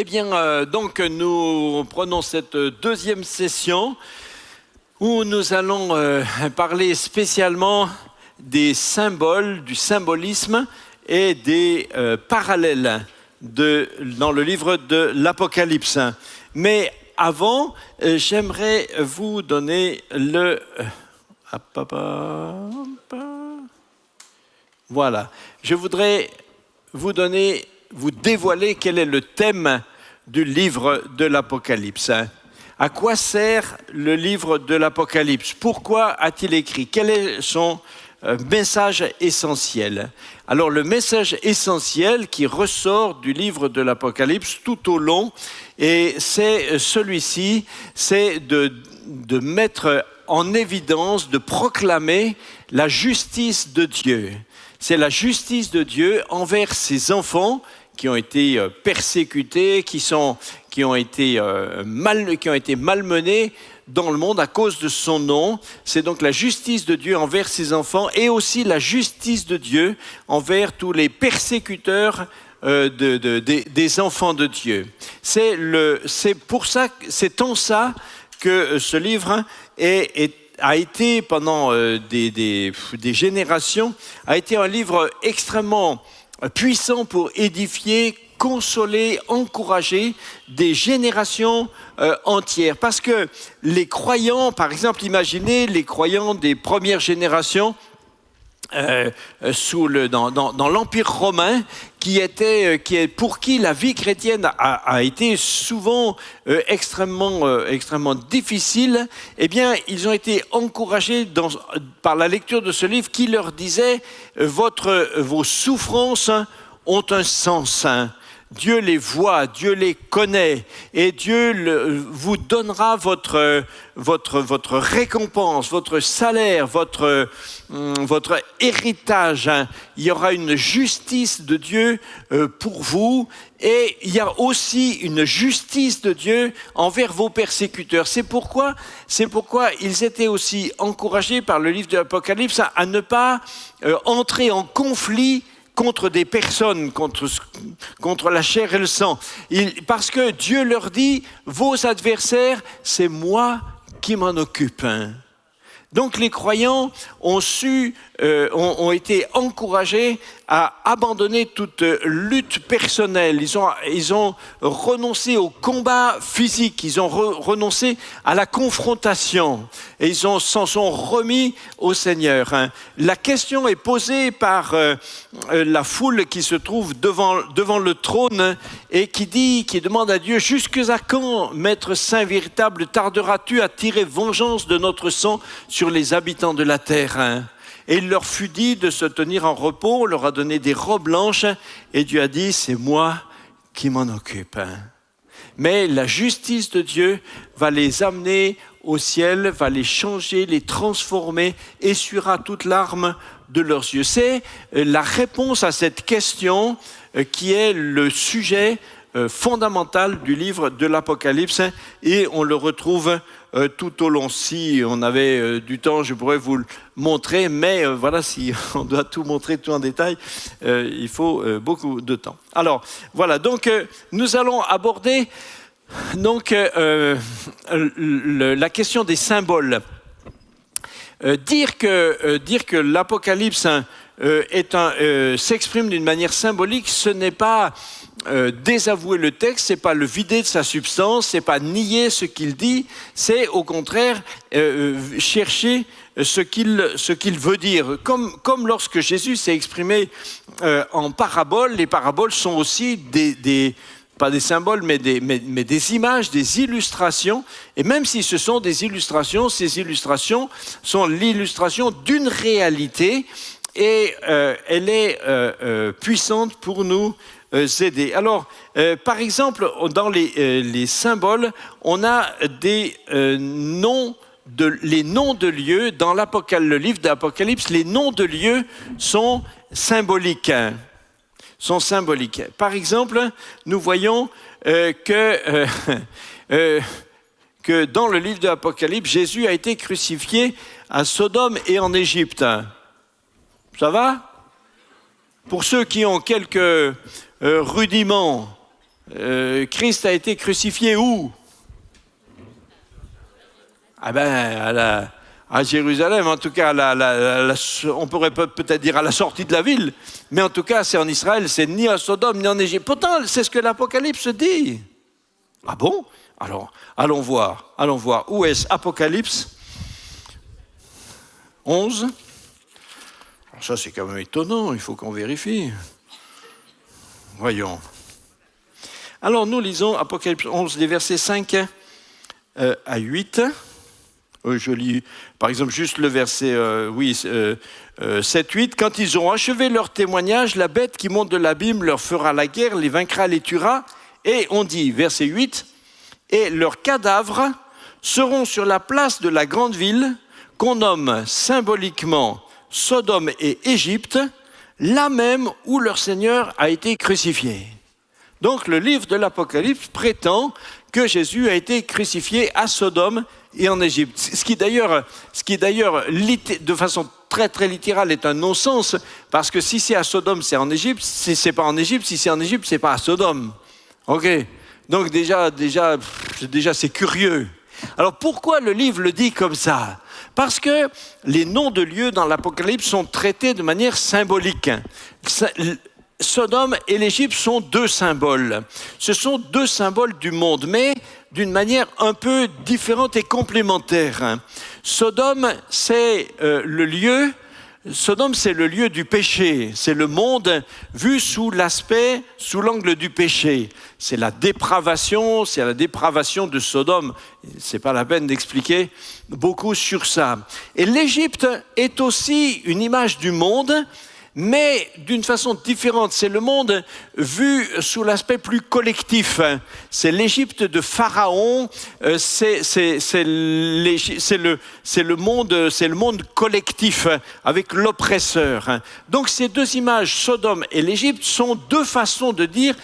Eh bien, donc nous prenons cette deuxième session où nous allons parler spécialement des symboles, du symbolisme et des parallèles dans le livre de l'Apocalypse. Mais avant, j'aimerais vous donner le... Voilà, je voudrais vous dévoiler quel est le thème du livre de l'Apocalypse. À quoi sert le livre de l'Apocalypse? Pourquoi a-t-il écrit? Quel est son message essentiel? Alors, le message essentiel qui ressort du livre de l'Apocalypse tout au long, et c'est celui-ci, c'est de mettre en évidence, de proclamer la justice de Dieu. C'est la justice de Dieu envers ses enfants qui ont été persécutés, qui ont été malmenés dans le monde à cause de son nom. C'est donc la justice de Dieu envers ses enfants et aussi la justice de Dieu envers tous les persécuteurs des enfants de Dieu. C'est en ça que ce livre a été pendant des générations, a été un livre extrêmement puissant pour édifier, consoler, encourager des générations entières. Parce que les croyants, par exemple, imaginez les croyants des premières générations dans l'Empire romain, pour qui la vie chrétienne a été souvent extrêmement difficile. Eh bien, ils ont été encouragés par la lecture de ce livre qui leur disait vos souffrances ont un sens. Dieu les voit, Dieu les connaît et Dieu vous donnera votre récompense, votre salaire, votre héritage. Il y aura une justice de Dieu pour vous et il y a aussi une justice de Dieu envers vos persécuteurs. C'est pourquoi ils étaient aussi encouragés par le livre de l'Apocalypse à ne pas entrer en conflit contre des personnes, contre la chair et le sang. Parce que Dieu leur dit, vos adversaires, c'est moi qui m'en occupe. Donc les croyants ont été encouragés à abandonner toute lutte personnelle. Ils ont renoncé au combat physique, ils ont renoncé à la confrontation et ils s'en sont remis au Seigneur. La question est posée par la foule qui se trouve devant le trône et qui demande à Dieu, jusqu'à quand, Maître Saint véritable, tarderas-tu à tirer vengeance de notre sang sur les habitants de la terre? Et il leur fut dit de se tenir en repos, on leur a donné des robes blanches, et Dieu a dit, c'est moi qui m'en occupe. Mais la justice de Dieu va les amener au ciel, va les changer, les transformer, essuiera toute larme de leurs yeux. C'est la réponse à cette question qui est le sujet fondamental du livre de l'Apocalypse, et on le retrouve tout au long. Si on avait du temps, je pourrais vous le montrer, mais voilà, si on doit tout montrer tout en détail, il faut beaucoup de temps. Alors, voilà, donc nous allons aborder la question des symboles. Dire que l'Apocalypse s'exprime d'une manière symbolique, ce n'est pas désavouer le texte, c'est pas le vider de sa substance, c'est pas nier ce qu'il dit, c'est au contraire chercher ce qu'il veut dire. Comme lorsque Jésus s'est exprimé en paraboles, les paraboles sont aussi pas des symboles, mais des images, des illustrations. Et même si ce sont des illustrations, ces illustrations sont l'illustration d'une réalité et elle est puissante pour nous aider. Alors, par exemple, dans les symboles, on a les noms de lieux. Dans le livre d'Apocalypse, les noms de lieux sont symboliques. Par exemple, nous voyons que dans le livre de l'Apocalypse, Jésus a été crucifié à Sodome et en Égypte. Ça va? Pour ceux qui ont quelques rudiments Christ a été crucifié où? Ah ben, à Jérusalem, en tout cas, on pourrait peut-être dire à la sortie de la ville, mais en tout cas, c'est en Israël, c'est ni à Sodome, ni en Égypte. Pourtant, c'est ce que l'Apocalypse dit. Ah bon? Alors, allons voir. Où est-ce? Apocalypse 11. Alors ça, c'est quand même étonnant, il faut qu'on vérifie. Voyons. Alors, nous lisons Apocalypse 11, les versets 5 à 8. Je lis, par exemple, juste le verset 7-8. Quand ils auront achevé leur témoignage, la bête qui monte de l'abîme leur fera la guerre, les vaincra, les tuera. Et on dit, verset 8, « Et leurs cadavres seront sur la place de la grande ville qu'on nomme symboliquement Sodome et Égypte, là même où leur Seigneur a été crucifié. » Donc le livre de l'Apocalypse prétend que Jésus a été crucifié à Sodome et en Égypte. Ce qui d'ailleurs, de façon très très littérale, est un non-sens, parce que si c'est à Sodome, c'est en Égypte. Si c'est pas en Égypte, si c'est en Égypte, c'est pas à Sodome. Ok. Donc déjà, c'est curieux. Alors pourquoi le livre le dit comme ça? Parce que les noms de lieux dans l'Apocalypse sont traités de manière symbolique. Sodome et l'Égypte sont deux symboles. Ce sont deux symboles du monde, mais d'une manière un peu différente et complémentaire. Sodome, c'est le lieu du péché. C'est le monde vu sous l'angle du péché. C'est la dépravation de Sodome. C'est pas la peine d'expliquer beaucoup sur ça. Et l'Égypte est aussi une image du monde, mais d'une façon différente. C'est le monde vu sous l'aspect plus collectif. C'est l'Égypte de Pharaon, c'est le monde collectif avec l'oppresseur. Donc ces deux images, Sodome et l'Égypte, sont deux façons de dire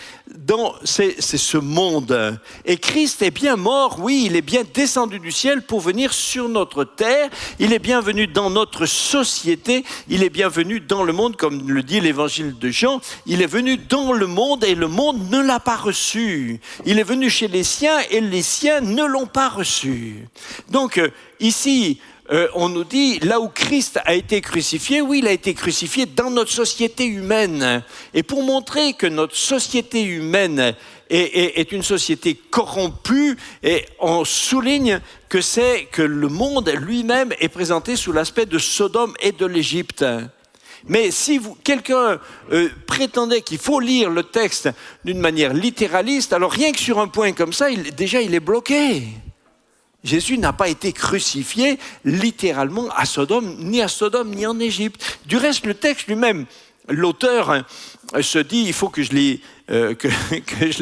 c'est ce monde. Et Christ est bien mort, oui, il est bien descendu du ciel pour venir sur notre terre. Il est bienvenu dans notre société, il est bienvenu dans le monde, comme le dit l'évangile de Jean. Il est venu dans le monde et le monde ne l'a pas reçu. Il est venu chez les siens et les siens ne l'ont pas reçu. Donc ici, on nous dit, là où Christ a été crucifié, oui, il a été crucifié dans notre société humaine. Et pour montrer que notre société humaine est une société corrompue, et on souligne que le monde lui-même est présenté sous l'aspect de Sodome et de l'Égypte. Mais si quelqu'un prétendait qu'il faut lire le texte d'une manière littéraliste, alors rien que sur un point comme ça, il est bloqué. Jésus n'a pas été crucifié littéralement à Sodome ni en Égypte. Du reste, le texte lui-même, l'auteur se dit, il faut que je les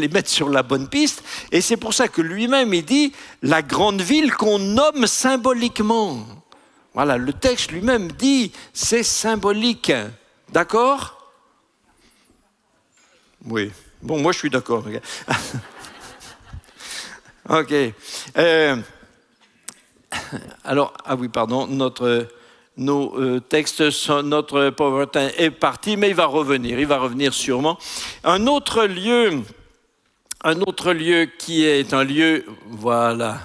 mette sur la bonne piste, et c'est pour ça que lui-même, il dit, la grande ville qu'on nomme symboliquement. Voilà, le texte lui-même dit, c'est symbolique. D'accord? Oui. Bon, moi je suis d'accord. Ok. Alors, nos textes, notre PowerPoint est parti, mais il va revenir sûrement. Un autre lieu qui est un lieu, voilà.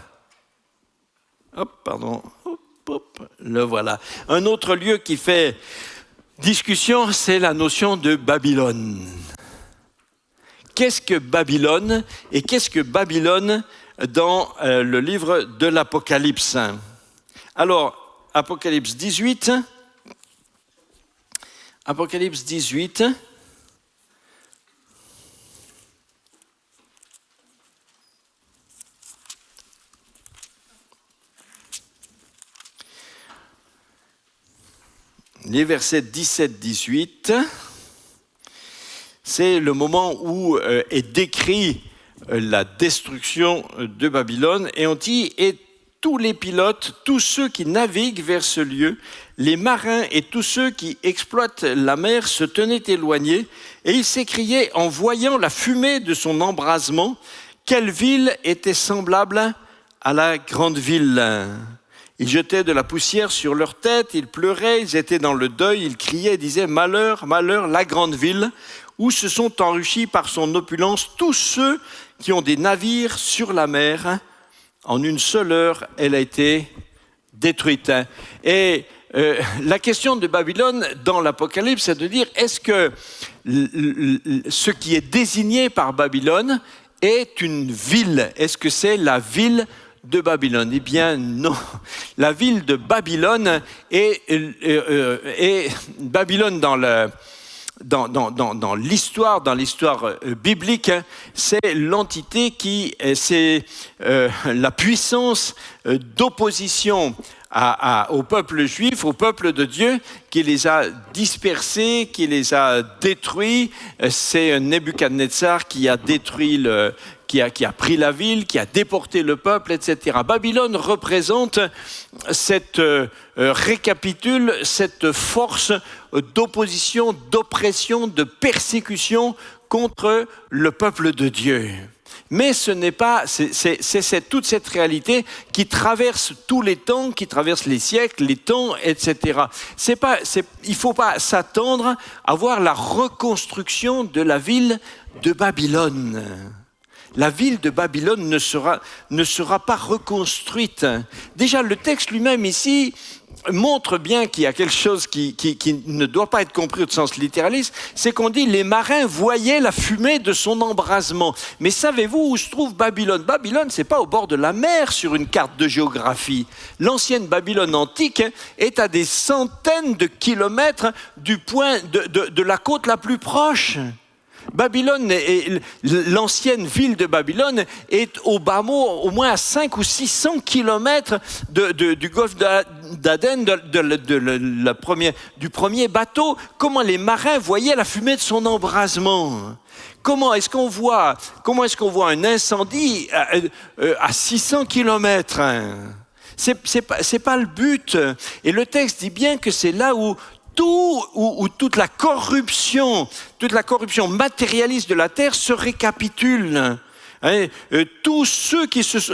Le voilà. Un autre lieu qui fait discussion, c'est la notion de Babylone. Qu'est-ce que Babylone et qu'est-ce que Babylone dans le livre de l'Apocalypse? Alors, Apocalypse 18. Les versets 17-18, c'est le moment où est décrit la destruction de Babylone, et on dit, et tous les pilotes, tous ceux qui naviguent vers ce lieu, les marins et tous ceux qui exploitent la mer se tenaient éloignés, et ils s'écriaient en voyant la fumée de son embrasement, quelle ville était semblable à la grande ville? Ils jetaient de la poussière sur leur tête, ils pleuraient, ils étaient dans le deuil, ils criaient et disaient « Malheur, malheur, la grande ville, où se sont enrichis par son opulence tous ceux qui ont des navires sur la mer. En une seule heure, elle a été détruite. » Et la question de Babylone dans l'Apocalypse, c'est de dire, est-ce que ce qui est désigné par Babylone est une ville? Est-ce que c'est la ville de Babylone? Eh bien non. La ville de Babylone est Babylone dans l'histoire biblique, c'est l'entité c'est la puissance d'opposition au peuple juif, au peuple de Dieu, qui les a dispersés, qui les a détruits. C'est Nebuchadnezzar qui a détruit qui a pris la ville, qui a déporté le peuple, etc. Babylone représente récapitule cette force d'opposition, d'oppression, de persécution contre le peuple de Dieu. Mais ce n'est pas, c'est toute cette réalité qui traverse tous les temps, qui traverse les siècles, les temps, etc. Il ne faut pas s'attendre à voir la reconstruction de la ville de Babylone. La ville de Babylone ne sera pas reconstruite. Déjà, le texte lui-même ici montre bien qu'il y a quelque chose qui ne doit pas être compris au sens littéraliste, c'est qu'on dit les marins voyaient la fumée de son embrasement. Mais savez-vous où se trouve Babylone? Babylone, c'est pas au bord de la mer sur une carte de géographie. L'ancienne Babylone antique est à des centaines de kilomètres du point de la côte la plus proche. Babylone, l'ancienne ville de Babylone est au bas mot au moins à 500 ou 600 kilomètres du golfe d'Aden, du premier bateau. Comment les marins voyaient la fumée de son embrasement? Comment est-ce qu'on voit un incendie à 600 kilomètres? C'est pas le but. Et le texte dit bien que c'est là où toute la corruption matérialiste de la terre se récapitule. Tous ceux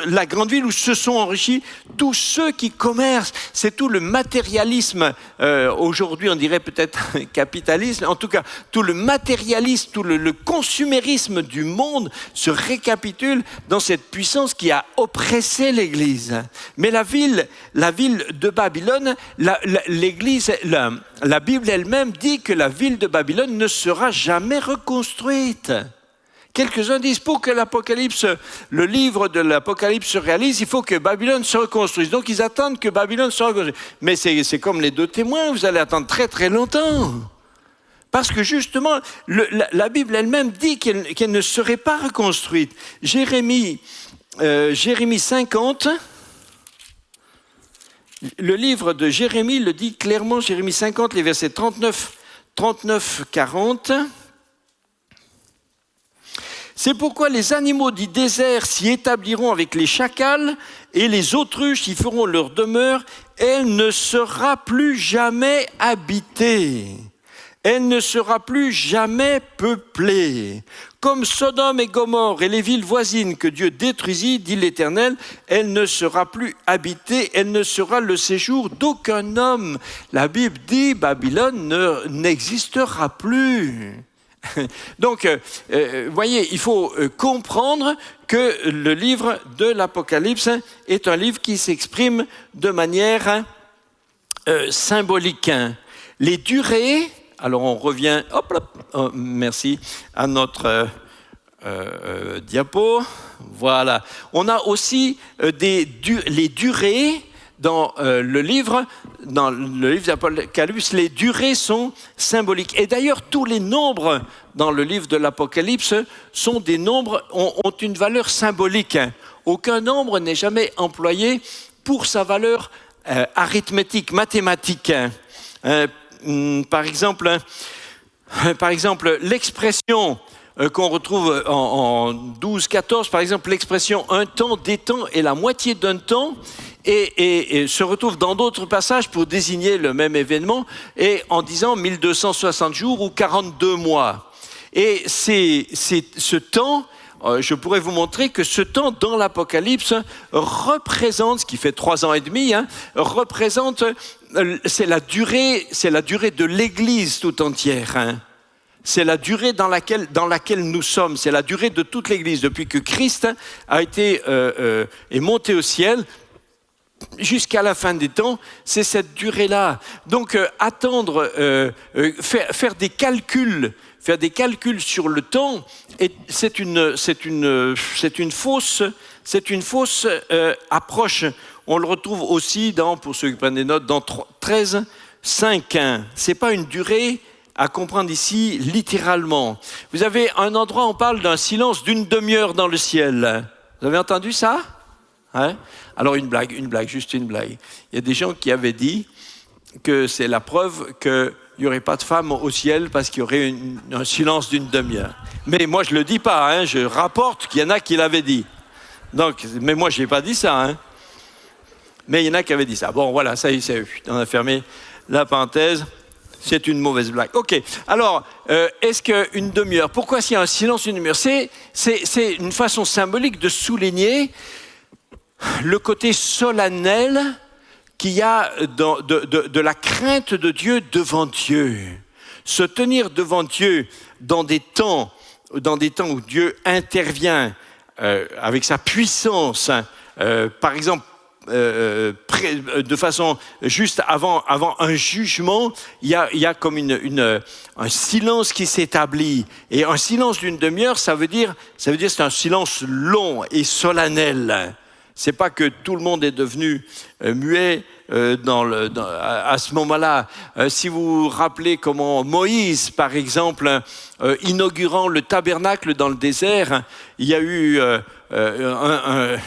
la grande ville où se sont enrichis, tous ceux qui commercent, c'est tout le matérialisme, aujourd'hui on dirait peut-être capitalisme, en tout cas tout le matérialisme, tout le consumérisme du monde se récapitule dans cette puissance qui a oppressé l'Église. Mais la ville de Babylone, l'Église, la Bible elle-même dit que la ville de Babylone ne sera jamais reconstruite. Quelques-uns disent, pour que le livre de l'Apocalypse se réalise, il faut que Babylone se reconstruise. Donc ils attendent que Babylone se reconstruise. Mais c'est comme les deux témoins, vous allez attendre très très longtemps. Parce que justement, la Bible elle-même dit qu'elle ne serait pas reconstruite. Jérémie 50, le livre de Jérémie le dit clairement, Jérémie 50, les versets 39-40. C'est pourquoi les animaux du désert s'y établiront avec les chacals et les autruches y feront leur demeure. Elle ne sera plus jamais habitée. Elle ne sera plus jamais peuplée. Comme Sodome et Gomorrhe et les villes voisines que Dieu détruisit, dit l'Éternel, elle ne sera plus habitée, elle ne sera le séjour d'aucun homme. La Bible dit, Babylone n'existera plus. Donc, voyez, il faut comprendre que le livre de l'Apocalypse est un livre qui s'exprime de manière symbolique. Les durées, alors on revient, merci, à notre diapo. Voilà. On a aussi les durées. Dans le livre d'Apocalypse, les durées sont symboliques. Et d'ailleurs, tous les nombres dans le livre de l'Apocalypse sont des nombres, ont une valeur symbolique. Aucun nombre n'est jamais employé pour sa valeur arithmétique, mathématique. Par exemple, l'expression qu'on retrouve en 12-14, par exemple, l'expression « un temps, des temps » est la moitié d'un temps, et se retrouve dans d'autres passages pour désigner le même événement, et en disant 1260 jours ou 42 mois. Et ce temps, je pourrais vous montrer que ce temps dans l'Apocalypse représente, ce qui fait 3 ans et demi, représente, c'est la durée de l'Église tout entière. C'est la durée dans laquelle nous sommes, c'est la durée de toute l'Église, depuis que Christ est monté au ciel, jusqu'à la fin des temps, c'est cette durée-là. Donc attendre, faire des calculs sur le temps, c'est une fausse approche. On le retrouve aussi pour ceux qui prennent des notes, dans 13, 5, 1. C'est pas une durée à comprendre ici littéralement. Vous avez un endroit où on parle d'un silence d'une demi-heure dans le ciel. Vous avez entendu ça? Alors une blague, juste une blague. Il y a des gens qui avaient dit que c'est la preuve qu'il n'y aurait pas de femmes au ciel parce qu'il y aurait un silence d'une demi-heure. Mais moi je ne le dis pas, je rapporte qu'il y en a qui l'avaient dit. Donc, mais moi je n'ai pas dit ça. Mais il y en a qui avaient dit ça. Bon voilà, ça y est, on a fermé la parenthèse. C'est une mauvaise blague. Ok, alors, est-ce qu'une demi-heure, pourquoi s'il y a un silence d'une demi-heure? C'est une façon symbolique de souligner le côté solennel qu'il y a de la crainte de Dieu devant Dieu. Se tenir devant Dieu dans des temps où Dieu intervient avec sa puissance, par exemple, de façon juste avant un jugement, il y a comme un silence qui s'établit. Et un silence d'une demi-heure, ça veut dire c'est un silence long et solennel. C'est pas que tout le monde est devenu muet à ce moment-là. Si vous vous rappelez comment Moïse, par exemple, inaugurant le tabernacle dans le désert, il y a eu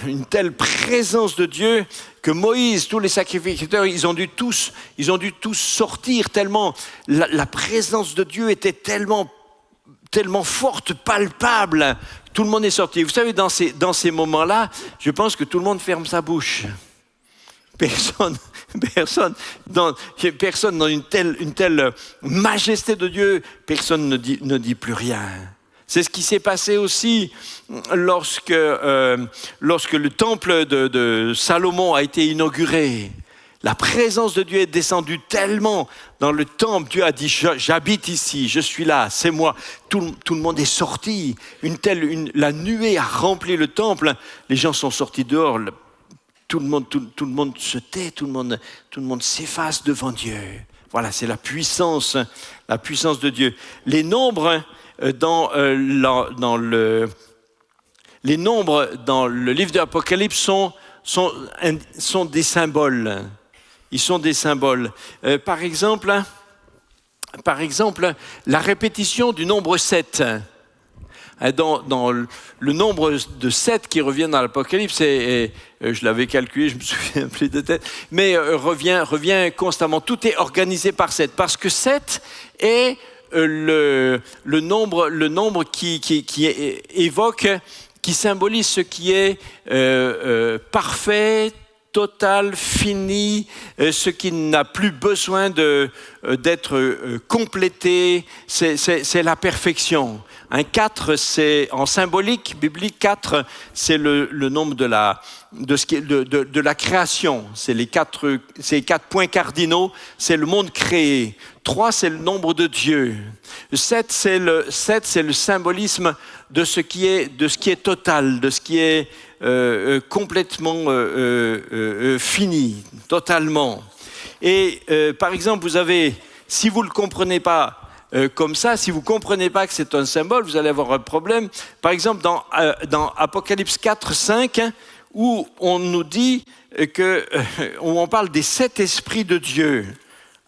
une telle présence de Dieu que Moïse, tous les sacrificateurs, ils ont dû tous sortir tellement la présence de Dieu était tellement forte, palpable. Tout le monde est sorti. Vous savez, dans ces moments-là, je pense que tout le monde ferme sa bouche. Personne dans une telle majesté de Dieu, personne ne dit plus rien. C'est ce qui s'est passé aussi lorsque le temple de Salomon a été inauguré. La présence de Dieu est descendue tellement dans le temple. Dieu a dit, j'habite ici, je suis là, c'est moi. Tout le monde est sorti. La nuée a rempli le temple. Les gens sont sortis dehors. Tout le monde se tait, tout le monde s'efface devant Dieu. Voilà, c'est la puissance de Dieu. Les nombres dans le livre de l'Apocalypse sont des symboles. Ils sont des symboles. Par exemple, la répétition du nombre 7. Dans le nombre de 7 qui revient dans l'Apocalypse, je l'avais calculé, je me souviens plus de tête, mais revient constamment. Tout est organisé par 7, parce que 7 est le nombre qui évoque, qui symbolise ce qui est parfait, total, fini, ce qui n'a plus besoin d'être complété, c'est la perfection. 4, c'est en symbolique biblique, 4, c'est le nombre de la création. C'est les 4 points cardinaux, c'est le monde créé. 3, c'est le nombre de Dieu. 7, c'est le symbolisme de ce qui est total, de ce qui est complètement fini, totalement. Et par exemple, vous avez, si vous ne le comprenez pas comme ça, si vous ne comprenez pas que c'est un symbole, vous allez avoir un problème. Par exemple, dans Apocalypse 4, 5, où on nous dit où on parle des 7 esprits de Dieu.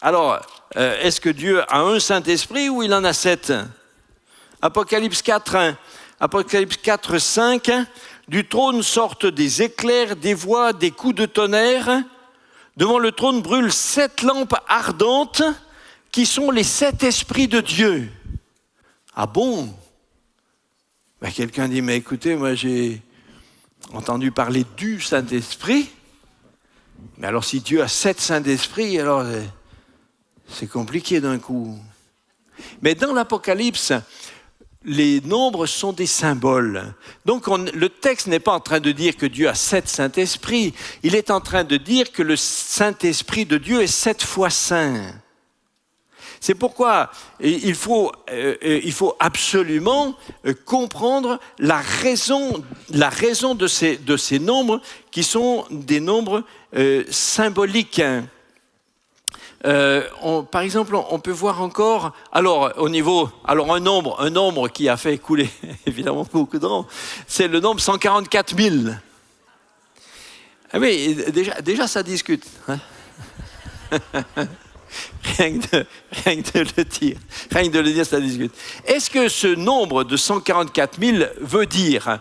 Alors, est-ce que Dieu a un Saint-Esprit ou il en a 7? Apocalypse 4, 5, du trône sortent des éclairs, des voix, des coups de tonnerre. Devant le trône brûlent 7 lampes ardentes qui sont les 7 esprits de Dieu. Ah bon? Ben, quelqu'un dit, mais écoutez, moi j'ai entendu parler du Saint-Esprit. Mais alors si Dieu a 7 Saint-Esprits, alors c'est compliqué d'un coup. Mais dans l'Apocalypse, les nombres sont des symboles. Donc le texte n'est pas en train de dire que Dieu a 7 Saint-Esprits, il est en train de dire que le Saint-Esprit de Dieu est 7 fois saint. C'est pourquoi il faut absolument comprendre la raison de ces nombres qui sont des nombres symboliques. Par exemple, on peut voir encore, un nombre qui a fait couler évidemment beaucoup d'encre, c'est le nombre 144 000. Ah oui, déjà ça discute. Hein. Rien que de le dire, ça discute. Est-ce que ce nombre de 144 000 veut dire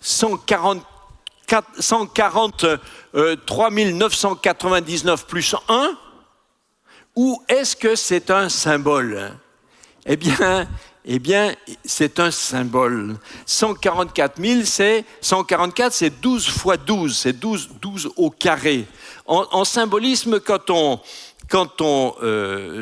143 999 plus 1, ou est-ce que c'est un symbole ? Eh bien, c'est un symbole. 144 000, 144, c'est 12 fois 12, c'est 12 au carré. En symbolisme, quand on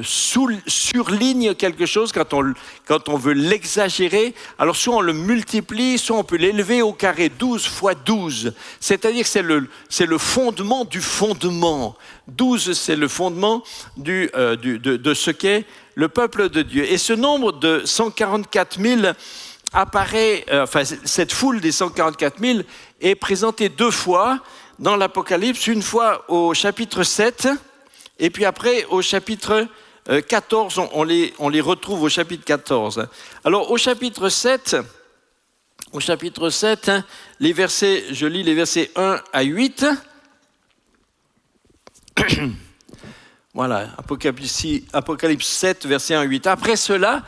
surligne quelque chose, quand on veut l'exagérer, alors soit on le multiplie, soit on peut l'élever au carré, 12 fois 12. C'est-à-dire que c'est le fondement du fondement. 12, c'est le fondement de ce qu'est le peuple de Dieu. Et ce nombre de 144 000 apparaît, cette foule des 144 000 est présentée 2 fois dans l'Apocalypse, une fois au chapitre 7, et puis après, au chapitre 14, on les retrouve au chapitre 14. Alors, au chapitre 7, je lis les versets 1 à 8. Voilà, Apocalypse 7, versets 1 à 8. Après cela,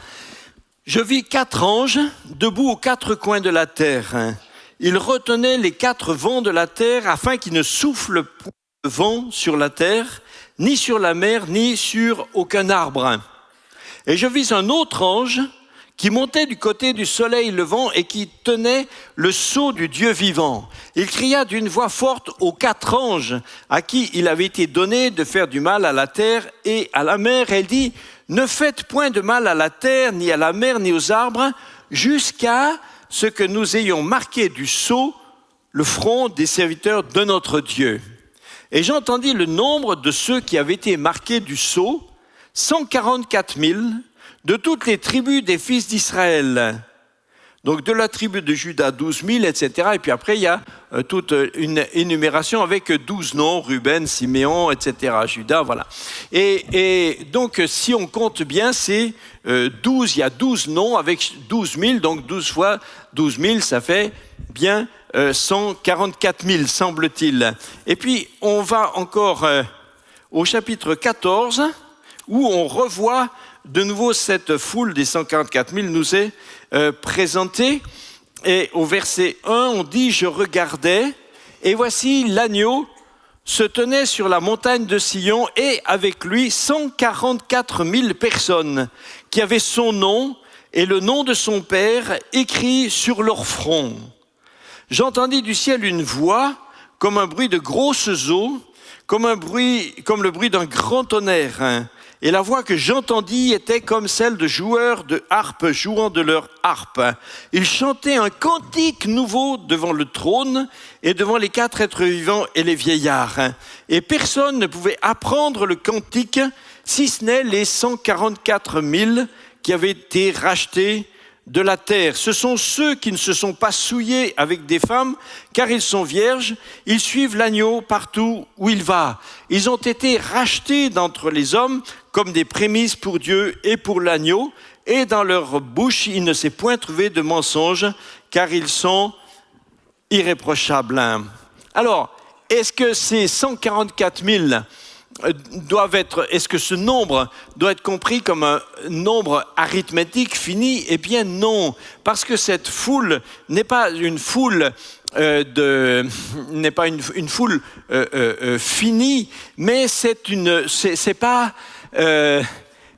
je vis 4 anges debout aux 4 coins de la terre. Ils retenaient les 4 vents de la terre afin qu'ils ne soufflent point de vent sur la terre, ni sur la mer, ni sur aucun arbre. Et je vis un autre ange qui montait du côté du soleil levant et qui tenait le sceau du Dieu vivant. Il cria d'une voix forte aux 4 anges à qui il avait été donné de faire du mal à la terre et à la mer. Et il dit, ne faites point de mal à la terre, ni à la mer, ni aux arbres, jusqu'à ce que nous ayons marqué du sceau le front des serviteurs de notre Dieu. Et j'entendis le nombre de ceux qui avaient été marqués du sceau, 144 000, de toutes les tribus des fils d'Israël. Donc de la tribu de Juda, 12 000, etc. Et puis après, il y a toute une énumération avec 12 noms, Ruben, Siméon, etc., Juda, voilà. Et donc, si on compte bien, c'est 12, il y a 12 noms avec 12 000, donc 12 fois 12 000, ça fait bien 144 000, semble-t-il. Et puis, on va encore au chapitre 14, où on revoit de nouveau cette foule des 144 000 nous est présentée. Et au verset 1, on dit « Je regardais, et voici l'agneau se tenait sur la montagne de Sion, et avec lui 144 000 personnes qui avaient son nom et le nom de son Père écrit sur leur front. J'entendis du ciel une voix comme un bruit de grosses eaux, comme le bruit d'un grand tonnerre. Et la voix que j'entendis était comme celle de joueurs de harpe jouant de leur harpe. Ils chantaient un cantique nouveau devant le trône et devant les 4 êtres vivants et les vieillards. Et personne ne pouvait apprendre le cantique, si ce n'est les 144 000 qui avaient été rachetés de la terre. Ce sont ceux qui ne se sont pas souillés avec des femmes, car ils sont vierges. Ils suivent l'agneau partout où il va. Ils ont été rachetés d'entre les hommes comme des prémices pour Dieu et pour l'agneau. Et dans leur bouche, il ne s'est point trouvé de mensonge, car ils sont irréprochables. Alors, est-ce que ces 144 000 est-ce que ce nombre doit être compris comme un nombre arithmétique fini ? Eh bien non, parce que cette foule n'est pas une foule finie, mais c'est pas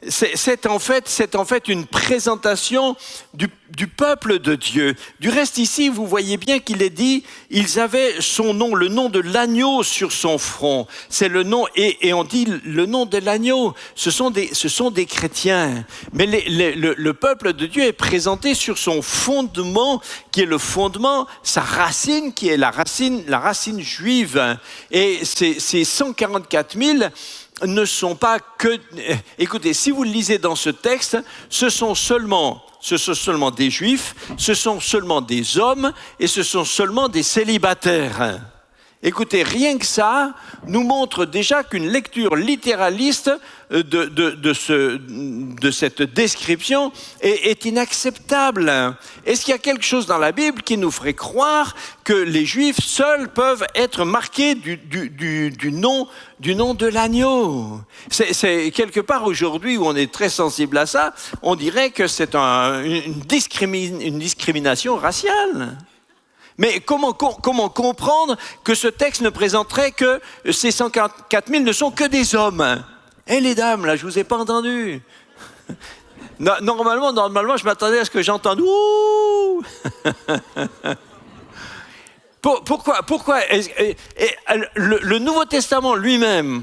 c'est en fait une présentation du peuple de Dieu. Du reste, ici, vous voyez bien qu'il est dit, ils avaient son nom, le nom de l'agneau sur son front. C'est le nom, et on dit le nom de l'agneau. Ce sont des chrétiens. Mais le peuple de Dieu est présenté sur son fondement, qui est le fondement, sa racine, qui est la racine juive. Et ces 144 000 ne sont pas que... Écoutez, si vous le lisez dans ce texte, ce sont seulement des juifs, ce sont seulement des hommes et ce sont seulement des célibataires. Écoutez, rien que ça nous montre déjà qu'une lecture littéraliste de cette description est inacceptable. Est-ce qu'il y a quelque chose dans la Bible qui nous ferait croire que les Juifs seuls peuvent être marqués du nom de l'agneau? C'est quelque part aujourd'hui où on est très sensible à ça, on dirait que c'est une discrimination raciale. Mais comment comprendre que ce texte ne présenterait que ces 144 000 ne sont que des hommes? Eh les dames, là, je vous ai pas entendu. Normalement, je m'attendais à ce que j'entende. Ouh. Pourquoi le Nouveau Testament lui-même,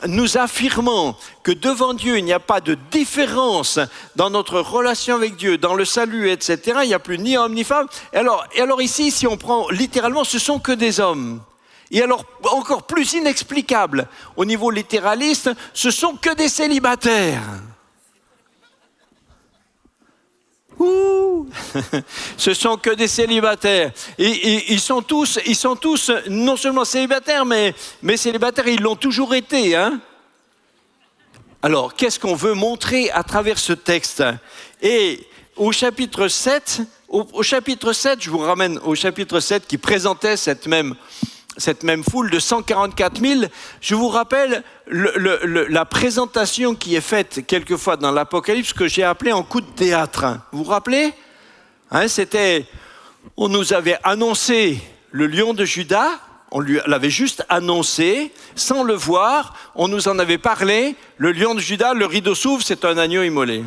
nous affirmant que devant Dieu, il n'y a pas de différence dans notre relation avec Dieu, dans le salut, etc. Il n'y a plus ni homme ni femme. Et alors ici, si on prend littéralement, ce sont que des hommes. Et alors, encore plus inexplicable, au niveau littéraliste, ce sont que des célibataires. Ouh. Ce sont que des célibataires. Et ils sont tous non seulement célibataires, mais célibataires, ils l'ont toujours été. Hein. Alors, qu'est-ce qu'on veut montrer à travers ce texte? Et au chapitre 7, je vous ramène au chapitre 7 qui présentait cette même foule de 144 000, je vous rappelle la présentation qui est faite quelquefois dans l'Apocalypse que j'ai appelée en coup de théâtre. Vous vous rappelez? On nous avait annoncé le lion de Juda, on l'avait juste annoncé, sans le voir, on nous en avait parlé, le lion de Juda, le rideau s'ouvre, c'est un agneau immolé.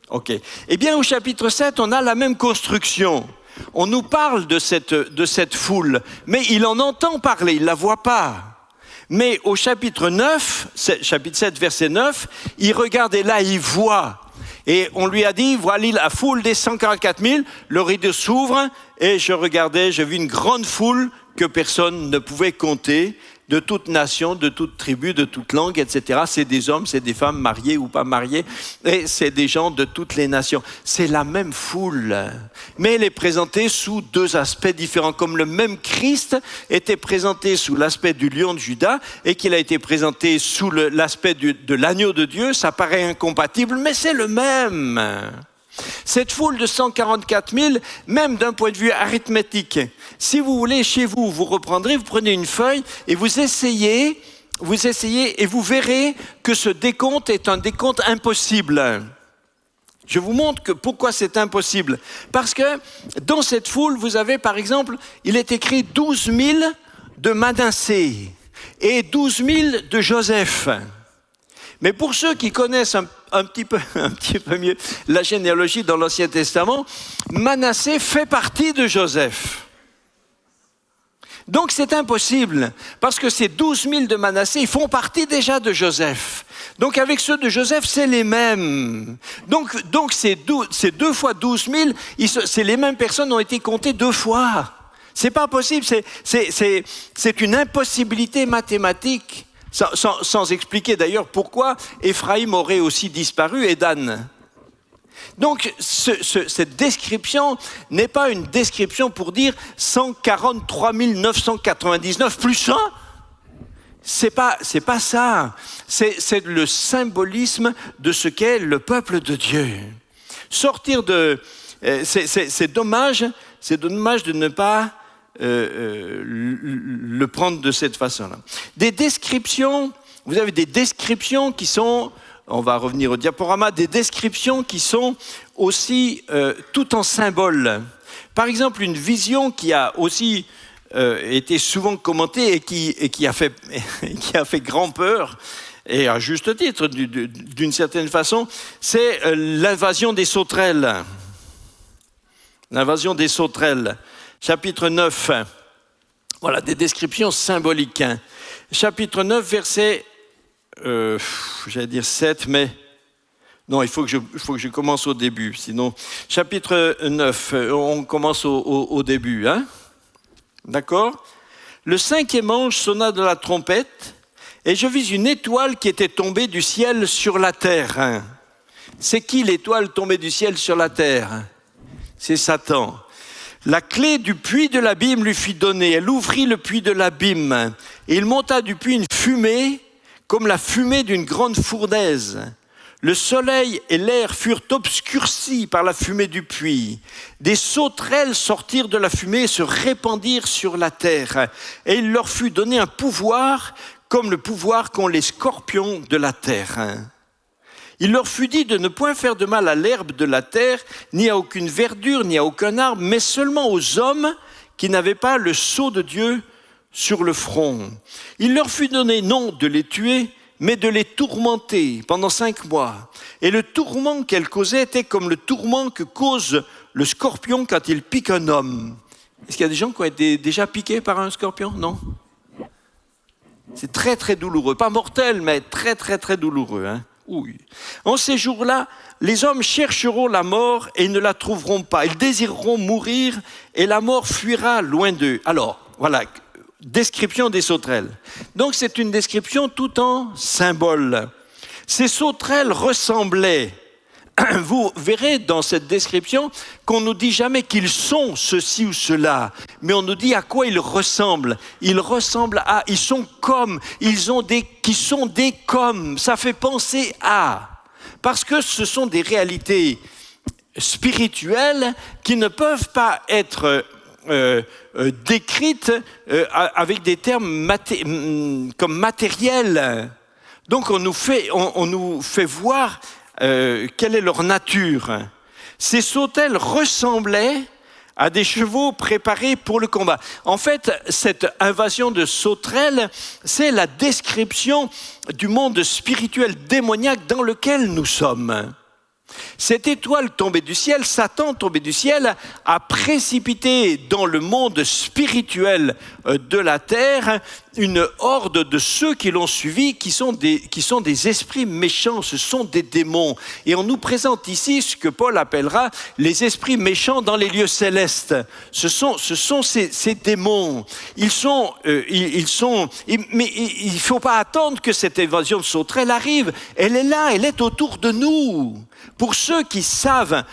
Ok. Eh bien, au chapitre 7, on a la même construction. On nous parle de cette foule, mais il en entend parler, il ne la voit pas. Mais au chapitre 9, chapitre 7, verset 9, il regarde et là, il voit. Et on lui a dit, voilà la foule des 144 000, le rideau s'ouvre, et je regardais, j'ai vu une grande foule que personne ne pouvait compter, de toute nation, de toute tribu, de toute langue, etc. C'est des hommes, c'est des femmes mariées ou pas mariées, et c'est des gens de toutes les nations. C'est la même foule, mais elle est présentée sous deux aspects différents, comme le même Christ était présenté sous l'aspect du lion de Juda, et qu'il a été présenté sous l'aspect de l'agneau de Dieu. Ça paraît incompatible, mais c'est le même. Cette foule de 144 000, même d'un point de vue arithmétique, si vous voulez, chez vous, vous reprendrez, vous prenez une feuille et vous essayez et vous verrez que ce décompte est un décompte impossible. Je vous montre pourquoi c'est impossible. Parce que dans cette foule, vous avez par exemple, il est écrit 12 000 de Manassé et 12 000 de Joseph. Mais pour ceux qui connaissent un petit peu mieux la généalogie dans l'Ancien Testament, Manassé fait partie de Joseph. Donc c'est impossible, parce que ces 12 000 de Manassé, ils font partie déjà de Joseph. Donc avec ceux de Joseph, c'est les mêmes. Donc ces 2 fois 12 000, c'est les mêmes personnes ont été comptées 2 fois. C'est pas possible, c'est une impossibilité mathématique. Sans expliquer d'ailleurs pourquoi Éphraïm aurait aussi disparu et Dan. Donc cette description n'est pas une description pour dire 143 999 plus 1. C'est pas ça. C'est le symbolisme de ce qu'est le peuple de Dieu. C'est dommage de ne pas le prendre de cette façon-là. Vous avez des descriptions qui sont, on va revenir au diaporama, des descriptions qui sont aussi tout en symbole. Par exemple, une vision qui a aussi été souvent commentée et qui a fait grand peur, et à juste titre d'une certaine façon, c'est l'invasion des sauterelles. L'invasion des sauterelles. Chapitre 9, voilà des descriptions symboliques. Chapitre 9, verset, j'allais dire 7, mais non, il faut que je commence au début. Sinon, chapitre 9, on commence au début. Hein? D'accord ? Le 5e ange sonna de la trompette, et je vis une étoile qui était tombée du ciel sur la terre. C'est qui l'étoile tombée du ciel sur la terre ? C'est Satan. La clé du puits de l'abîme lui fut donnée. Elle ouvrit le puits de l'abîme. Et il monta du puits une fumée, comme la fumée d'une grande fournaise. Le soleil et l'air furent obscurcis par la fumée du puits. Des sauterelles sortirent de la fumée et se répandirent sur la terre. Et il leur fut donné un pouvoir, comme le pouvoir qu'ont les scorpions de la terre. Il leur fut dit de ne point faire de mal à l'herbe de la terre, ni à aucune verdure, ni à aucun arbre, mais seulement aux hommes qui n'avaient pas le sceau de Dieu sur le front. Il leur fut donné non de les tuer, mais de les tourmenter pendant 5 mois. Et le tourment qu'elle causait était comme le tourment que cause le scorpion quand il pique un homme. Est-ce qu'il y a des gens qui ont été déjà piqués par un scorpion? Non? C'est très très douloureux. Pas mortel, mais très très très douloureux. Hein? Oui. En ces jours-là, les hommes chercheront la mort et ne la trouveront pas. Ils désireront mourir et la mort fuira loin d'eux. Alors, voilà, description des sauterelles. Donc c'est une description tout en symbole. Ces sauterelles ressemblaient, vous verrez dans cette description qu'on ne nous dit jamais qu'ils sont ceci ou cela, mais on nous dit à quoi ils ressemblent. Ils ressemblent à, ils sont comme, qui sont des comme. Ça fait penser à, parce que ce sont des réalités spirituelles qui ne peuvent pas être décrites avec des termes comme matériels. Donc on nous fait voir quelle est leur nature. Ces sauterelles ressemblaient à des chevaux préparés pour le combat. En fait, cette invasion de sauterelles, c'est la description du monde spirituel démoniaque dans lequel nous sommes. Cette étoile tombée du ciel, Satan tombé du ciel, a précipité dans le monde spirituel de la terre une horde de ceux qui l'ont suivi, qui sont des esprits méchants, ce sont des démons. Et on nous présente ici ce que Paul appellera les esprits méchants dans les lieux célestes. Ce sont ces démons. Mais il ne faut pas attendre que cette évasion de sauterelles arrive. Elle est là, elle est autour de nous. Pour ceux qui savent,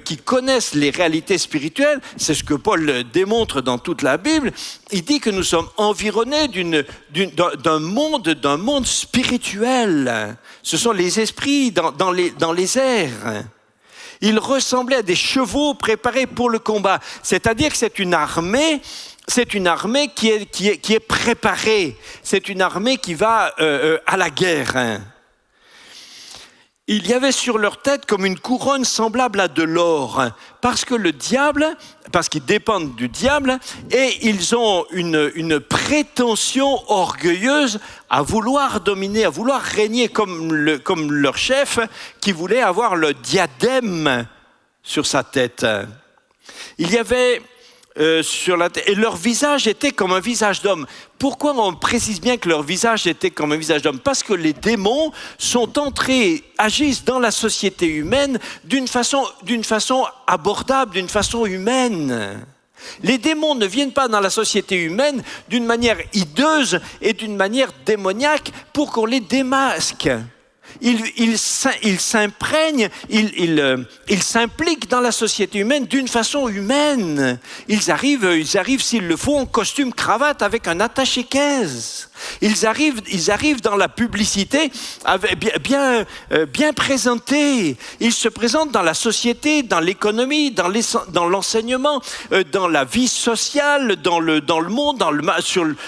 qui connaissent les réalités spirituelles, c'est ce que Paul démontre dans toute la Bible, il dit que nous sommes environnés d'un monde spirituel. Ce sont les esprits dans les airs. Ils ressemblaient à des chevaux préparés pour le combat. C'est-à-dire que c'est une armée qui est préparée. C'est une armée qui va à la guerre. Il y avait sur leur tête comme une couronne semblable à de l'or, parce qu'ils dépendent du diable, et ils ont une prétention orgueilleuse à vouloir dominer, à vouloir régner comme leur chef, qui voulait avoir le diadème sur sa tête. Il y avait sur la tête, et leur visage était comme un visage d'homme. Pourquoi on précise bien que leur visage était comme un visage d'homme? Parce que les démons agissent dans la société humaine d'une façon abordable, d'une façon humaine. Les démons ne viennent pas dans la société humaine d'une manière hideuse et d'une manière démoniaque pour qu'on les démasque. Ils s'imprègnent, ils s'impliquent dans la société humaine d'une façon humaine. Ils arrivent s'il le faut en costume cravate avec un attaché-caisse. Ils arrivent dans la publicité bien présentés. Ils se présentent dans la société, dans l'économie, dans l'enseignement, dans la vie sociale, dans le monde,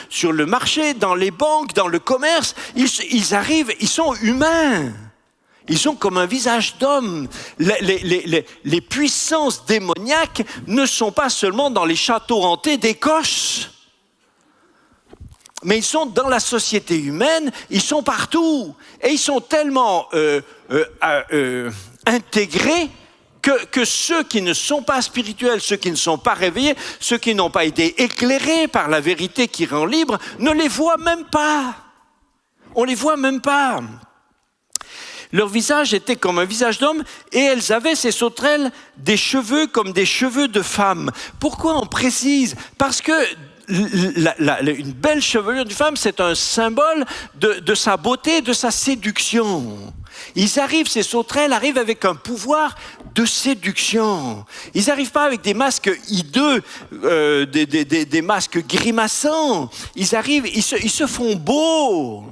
sur le marché, dans les banques, dans le commerce. Ils arrivent, ils sont humains. Ils ont comme un visage d'homme. Les puissances démoniaques ne sont pas seulement dans les châteaux hantés d'Écosse. mais ils sont dans la société humaine, ils sont partout. Et ils sont tellement intégrés que ceux qui ne sont pas spirituels, ceux qui ne sont pas réveillés, ceux qui n'ont pas été éclairés par la vérité qui rend libre, ne les voient même pas. On ne les voit même pas. Leur visage était comme un visage d'homme et elles avaient, ces sauterelles, des cheveux comme des cheveux de femme. Pourquoi on précise ? Parce que une belle chevelure d'une femme, c'est un symbole de sa beauté, de sa séduction. Ces sauterelles arrivent avec un pouvoir de séduction. Ils n'arrivent pas avec des masques hideux, des masques grimaçants. Ils se font beaux.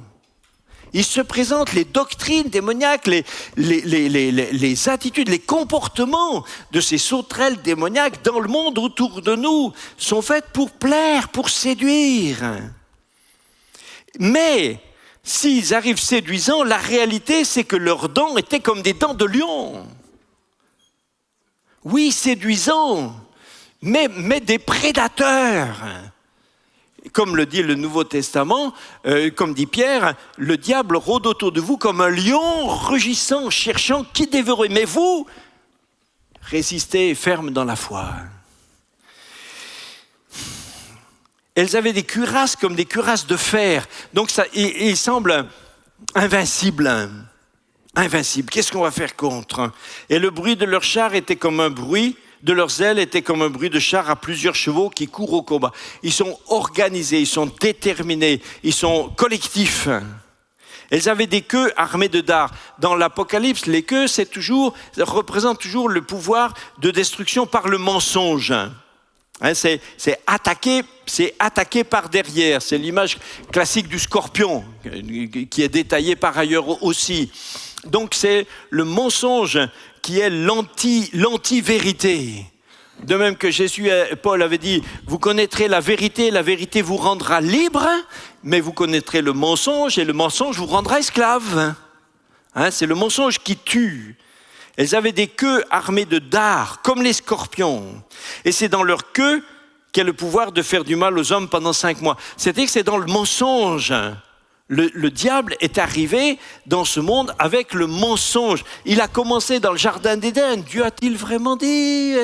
Ils se présentent, les doctrines démoniaques, les attitudes, les comportements de ces sauterelles démoniaques dans le monde autour de nous sont faites pour plaire, pour séduire. Mais s'ils arrivent séduisants, la réalité c'est que leurs dents étaient comme des dents de lion. Oui, séduisants, mais des prédateurs. Comme le dit le Nouveau Testament, comme dit Pierre, le diable rôde autour de vous comme un lion rugissant, cherchant qui dévorer. Mais vous, résistez ferme dans la foi. Elles avaient des cuirasses comme des cuirasses de fer. Donc ils semblent invincibles. Invincibles. Qu'est-ce qu'on va faire contre ? Et le bruit de leurs chars était comme un bruit de leurs ailes était comme un bruit de char à plusieurs chevaux qui courent au combat. Ils sont organisés, ils sont déterminés, ils sont collectifs. Elles avaient des queues armées de dards. Dans l'Apocalypse, les queues, représentent toujours le pouvoir de destruction par le mensonge. C'est attaqué par derrière. C'est l'image classique du scorpion, qui est détaillée par ailleurs aussi. Donc c'est le mensonge qui est l'anti-vérité. De même que Paul avait dit, vous connaîtrez la vérité vous rendra libre, mais vous connaîtrez le mensonge et le mensonge vous rendra esclave. C'est le mensonge qui tue. Elles avaient des queues armées de dards, comme les scorpions. Et c'est dans leur queue qu'il y a le pouvoir de faire du mal aux hommes pendant 5 mois. C'est-à-dire que c'est dans le mensonge. Le diable est arrivé dans ce monde avec le mensonge. Il a commencé dans le jardin d'Éden. Dieu a-t-il vraiment dit ?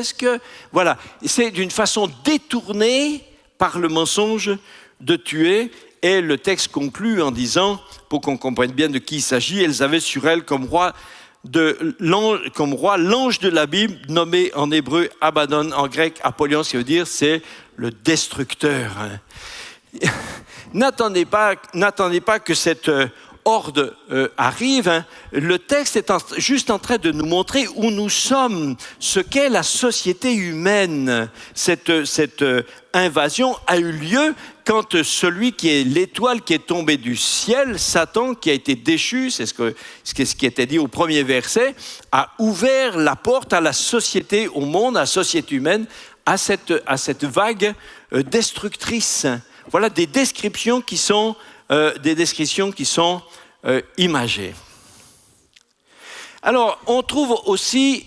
Voilà, c'est d'une façon détournée par le mensonge de tuer. Et le texte conclut en disant, pour qu'on comprenne bien de qui il s'agit, elles avaient sur elles comme roi l'ange de la Bible, nommé en hébreu Abaddon, en grec Apollyon, ce qui veut dire c'est le destructeur. N'attendez pas que cette horde arrive. Le texte est juste en train de nous montrer où nous sommes, ce qu'est la société humaine. Cette invasion a eu lieu quand celui qui est l'étoile qui est tombée du ciel, Satan, qui a été déchu, c'est ce qui était dit au premier verset, a ouvert la porte à la société, au monde, à la société humaine, à cette vague destructrice. Voilà des descriptions qui sont imagées. Alors, on trouve aussi,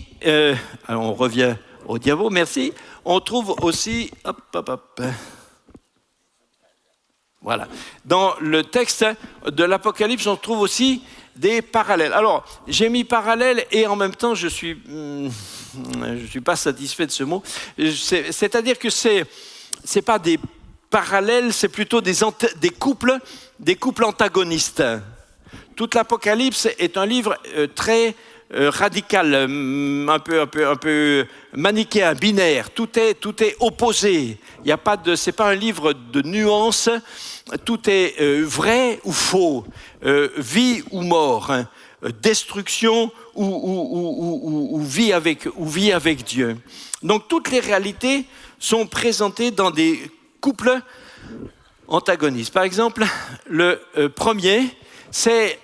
on revient au diapo, merci. On trouve aussi, voilà, dans le texte de l'Apocalypse, on trouve aussi des parallèles. Alors, j'ai mis parallèle et en même temps, je suis pas satisfait de ce mot. C'est-à-dire que c'est pas des parallèles, c'est plutôt des couples antagonistes. Toute l'Apocalypse est un livre très radical, un peu manichéen, binaire. Tout est opposé. C'est pas un livre de nuances. Tout est vrai ou faux, vie ou mort, destruction ou vie avec Dieu. Donc toutes les réalités sont présentées dans des couples antagonistes. Par exemple, le premier, c'est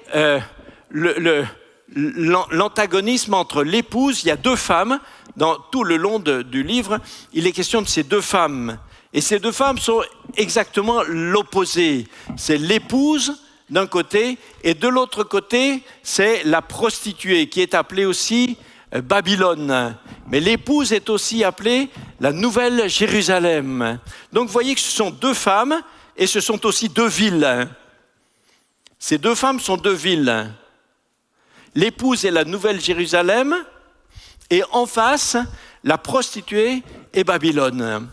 l'antagonisme entre l'épouse. Il y a 2 femmes. Dans tout le long du livre, il est question de ces 2 femmes. Et ces 2 femmes sont exactement l'opposé. C'est l'épouse d'un côté, et de l'autre côté, c'est la prostituée, qui est appelée aussi Babylone. Mais l'épouse est aussi appelée la Nouvelle Jérusalem. Donc vous voyez que ce sont 2 femmes et ce sont aussi deux villes. Ces deux femmes sont deux villes. L'épouse est la Nouvelle Jérusalem, et en face, la prostituée est Babylone.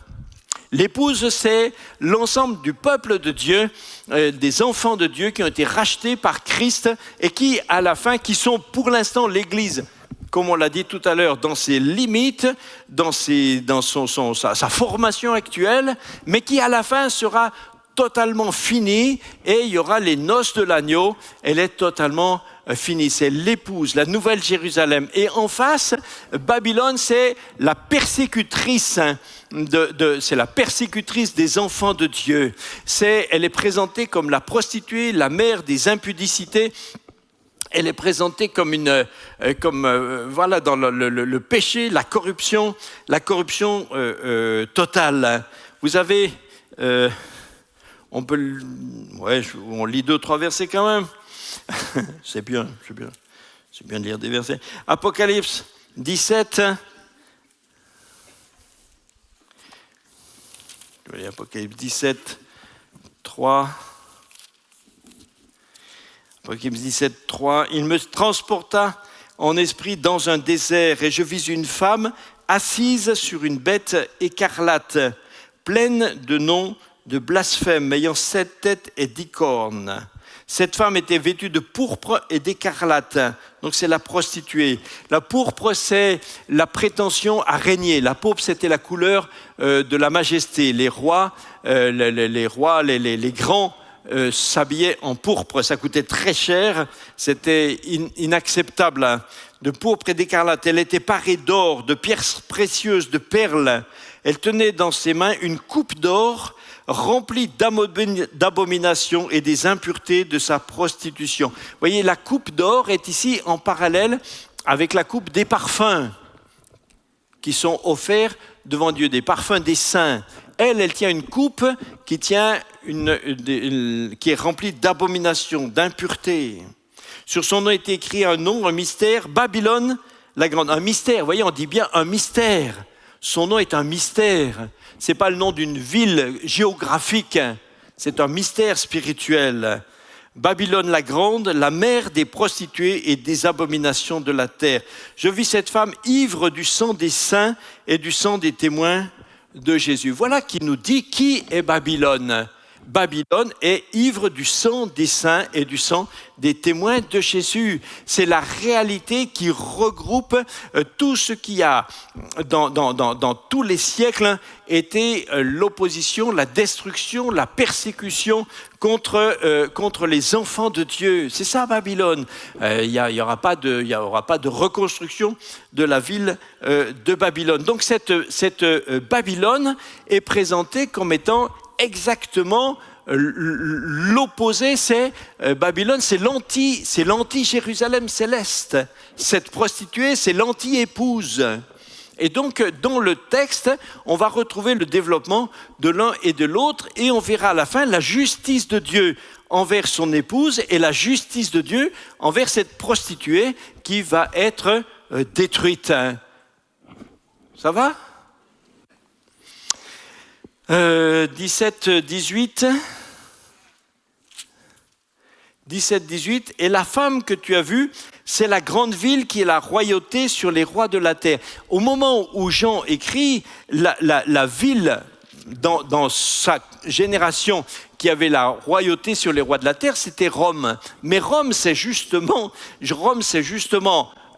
L'épouse, c'est l'ensemble du peuple de Dieu, des enfants de Dieu qui ont été rachetés par Christ et qui, à la fin, qui sont pour l'instant l'Église, comme on l'a dit tout à l'heure, dans ses limites, dans sa formation actuelle, mais qui, à la fin, sera totalement finie et il y aura les noces de l'agneau. Elle est totalement finie. C'est l'épouse, la Nouvelle Jérusalem. Et en face, Babylone, c'est la persécutrice. C'est la persécutrice des enfants de Dieu. Elle est présentée comme la prostituée, la mère des impudicités. Elle est présentée comme voilà, dans le péché, la corruption totale. Vous avez, on lit 2-3 versets quand même. C'est bien de lire des versets. Apocalypse 17. Je vais lire Apocalypse 17, 3. Apocalypse 17, 3. Il me transporta en esprit dans un désert et je vis une femme assise sur une bête écarlate, pleine de noms de blasphème, ayant 7 têtes et 10 cornes. Cette femme était vêtue de pourpre et d'écarlate. Donc c'est la prostituée. La pourpre, c'est la prétention à régner. La pourpre, c'était la couleur de la majesté. Les rois, les grands s'habillaient en pourpre. Ça coûtait très cher. C'était inacceptable. De pourpre et d'écarlate. Elle était parée d'or, de pierres précieuses, de perles. Elle tenait dans ses mains une coupe d'or remplie d'abominations et des impuretés de sa prostitution. Vous voyez, la coupe d'or est ici en parallèle avec la coupe des parfums qui sont offerts devant Dieu, des parfums des saints. Elle tient une coupe qui est remplie d'abominations, d'impuretés. Sur son nom était écrit un nom, un mystère, Babylone la grande. Un mystère, vous voyez, on dit bien un mystère. Son nom est un mystère. Ce n'est pas le nom d'une ville géographique, c'est un mystère spirituel. Babylone la grande, la mère des prostituées et des abominations de la terre. Je vis cette femme ivre du sang des saints et du sang des témoins de Jésus. Voilà qui nous dit qui est Babylone. Babylone est ivre du sang des saints et du sang des témoins de Jésus. C'est la réalité qui regroupe tout ce qui a, dans tous les siècles, été l'opposition, la destruction, la persécution contre les enfants de Dieu. C'est ça Babylone. Il n'y aura pas de reconstruction de la ville de Babylone. Donc cette Babylone est présentée comme étant exactement l'opposé, c'est Babylone, c'est l'anti-Jérusalem céleste. Cette prostituée, c'est l'anti-épouse. Et donc, dans le texte, on va retrouver le développement de l'un et de l'autre, et on verra à la fin la justice de Dieu envers son épouse et la justice de Dieu envers cette prostituée qui va être détruite. Ça va ? 17-18, et la femme que tu as vue, c'est la grande ville qui est la royauté sur les rois de la terre. Au moment où Jean écrit, la ville dans sa génération qui avait la royauté sur les rois de la terre, c'était Rome. Mais Rome, c'est justement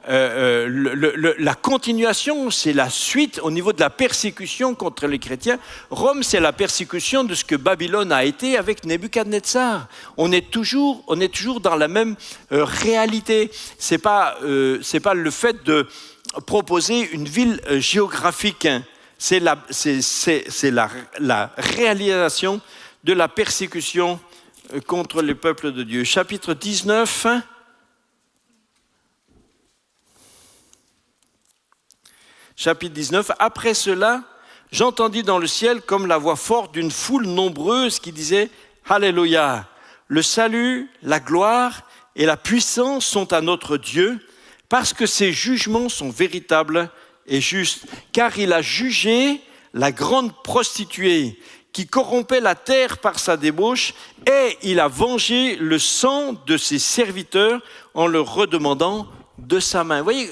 la continuation, c'est la suite au niveau de la persécution contre les chrétiens. Rome, c'est la persécution de ce que Babylone a été avec Nebuchadnezzar. On est toujours dans la même réalité. C'est pas le fait de proposer une ville géographique. C'est la réalisation de la persécution contre le peuple de Dieu. Chapitre 19. Chapitre 19, après cela, j'entendis dans le ciel comme la voix forte d'une foule nombreuse qui disait « Alléluia ! Le salut, la gloire et la puissance sont à notre Dieu, parce que ses jugements sont véritables et justes, car il a jugé la grande prostituée qui corrompait la terre par sa débauche, et il a vengé le sang de ses serviteurs en leur redemandant de sa main. Vous voyez,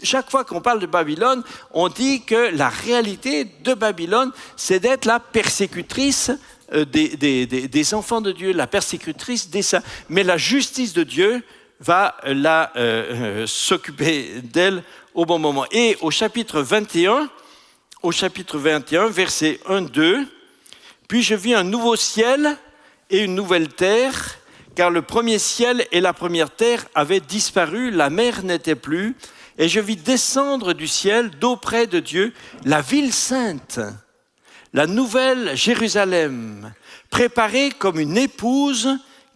chaque fois qu'on parle de Babylone, on dit que la réalité de Babylone, c'est d'être la persécutrice des enfants de Dieu, la persécutrice des saints. Mais la justice de Dieu va s'occuper d'elle au bon moment. Et au chapitre 21, versets 1-2, « Puis je vis un nouveau ciel et une nouvelle terre, car le premier ciel et la première terre avaient disparu, la mer n'était plus, et je vis descendre du ciel, d'auprès de Dieu, la ville sainte, la nouvelle Jérusalem, préparée comme une épouse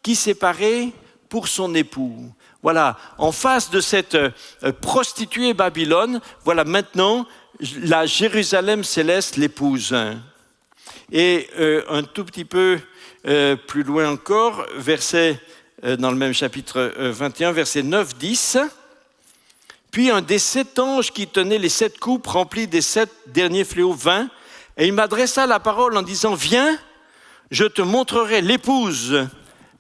qui s'est parée pour son époux. » Voilà, en face de cette prostituée Babylone, voilà maintenant la Jérusalem céleste, l'épouse. Et un tout petit peu plus loin encore, dans le même chapitre 21, versets 9-10. « Puis un des 7 anges qui tenait les 7 coupes remplies des 7 derniers fléaux vint, et il m'adressa la parole en disant, « Viens, je te montrerai l'épouse,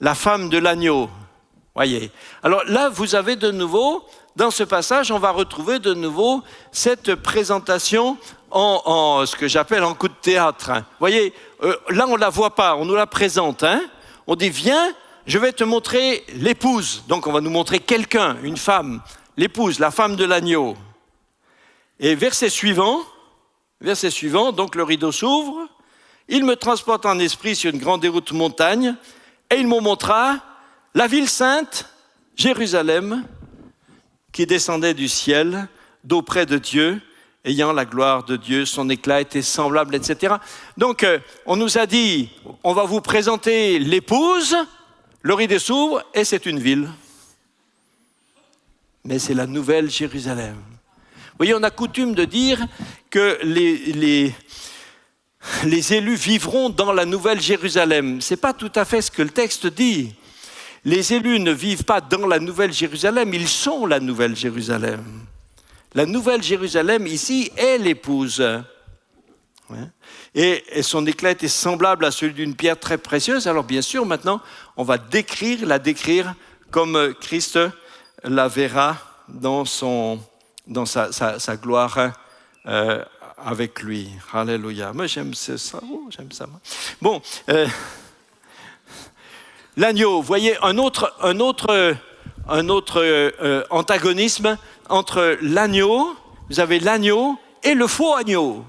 la femme de l'agneau. » Voyez. Alors là, vous avez de nouveau, dans ce passage, on va retrouver de nouveau cette présentation en ce que j'appelle en coup de théâtre. Vous voyez, là, on ne la voit pas, on nous la présente. On dit, viens, je vais te montrer l'épouse. Donc, on va nous montrer quelqu'un, une femme, l'épouse, la femme de l'agneau. Et verset suivant, donc le rideau s'ouvre, il me transporte en esprit sur une grande et haute montagne, et il me montra la ville sainte, Jérusalem, qui descendait du ciel, d'auprès de Dieu, ayant la gloire de Dieu, son éclat était semblable, etc. Donc, on nous a dit, on va vous présenter l'épouse, le rideau s'ouvre, et c'est une ville. Mais c'est la nouvelle Jérusalem. Vous voyez, on a coutume de dire que les élus vivront dans la nouvelle Jérusalem. Ce n'est pas tout à fait ce que le texte dit. Les élus ne vivent pas dans la nouvelle Jérusalem, ils sont la nouvelle Jérusalem. La nouvelle Jérusalem, ici, est l'épouse. Et son éclat est semblable à celui d'une pierre très précieuse. Alors bien sûr, maintenant, on va la décrire comme Christ la verra dans sa gloire avec lui. Alléluia. Moi, j'aime ça. J'aime ça. Bon, l'agneau, vous voyez, un autre antagonisme entre l'agneau, vous avez l'agneau et le faux agneau.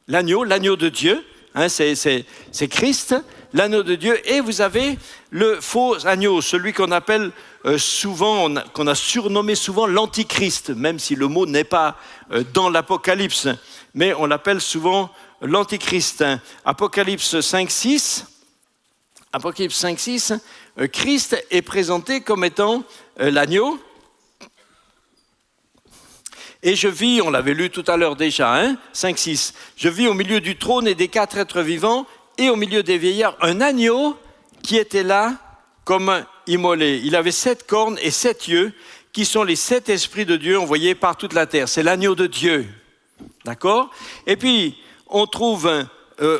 L'agneau de Dieu, c'est Christ, l'agneau de Dieu, et vous avez le faux agneau, celui qu'on appelle souvent, qu'on a surnommé souvent l'antichrist, même si le mot n'est pas dans l'Apocalypse, mais on l'appelle souvent l'antichrist. Apocalypse 5.6, Christ est présenté comme étant l'agneau. Et je vis, on l'avait lu tout à l'heure déjà, 5.6, je vis au milieu du trône et des 4 êtres vivants et au milieu des vieillards un agneau qui était là comme immolé. Il avait 7 cornes et 7 yeux qui sont les 7 esprits de Dieu envoyés par toute la terre. C'est l'agneau de Dieu. D'accord ? Et puis, on trouve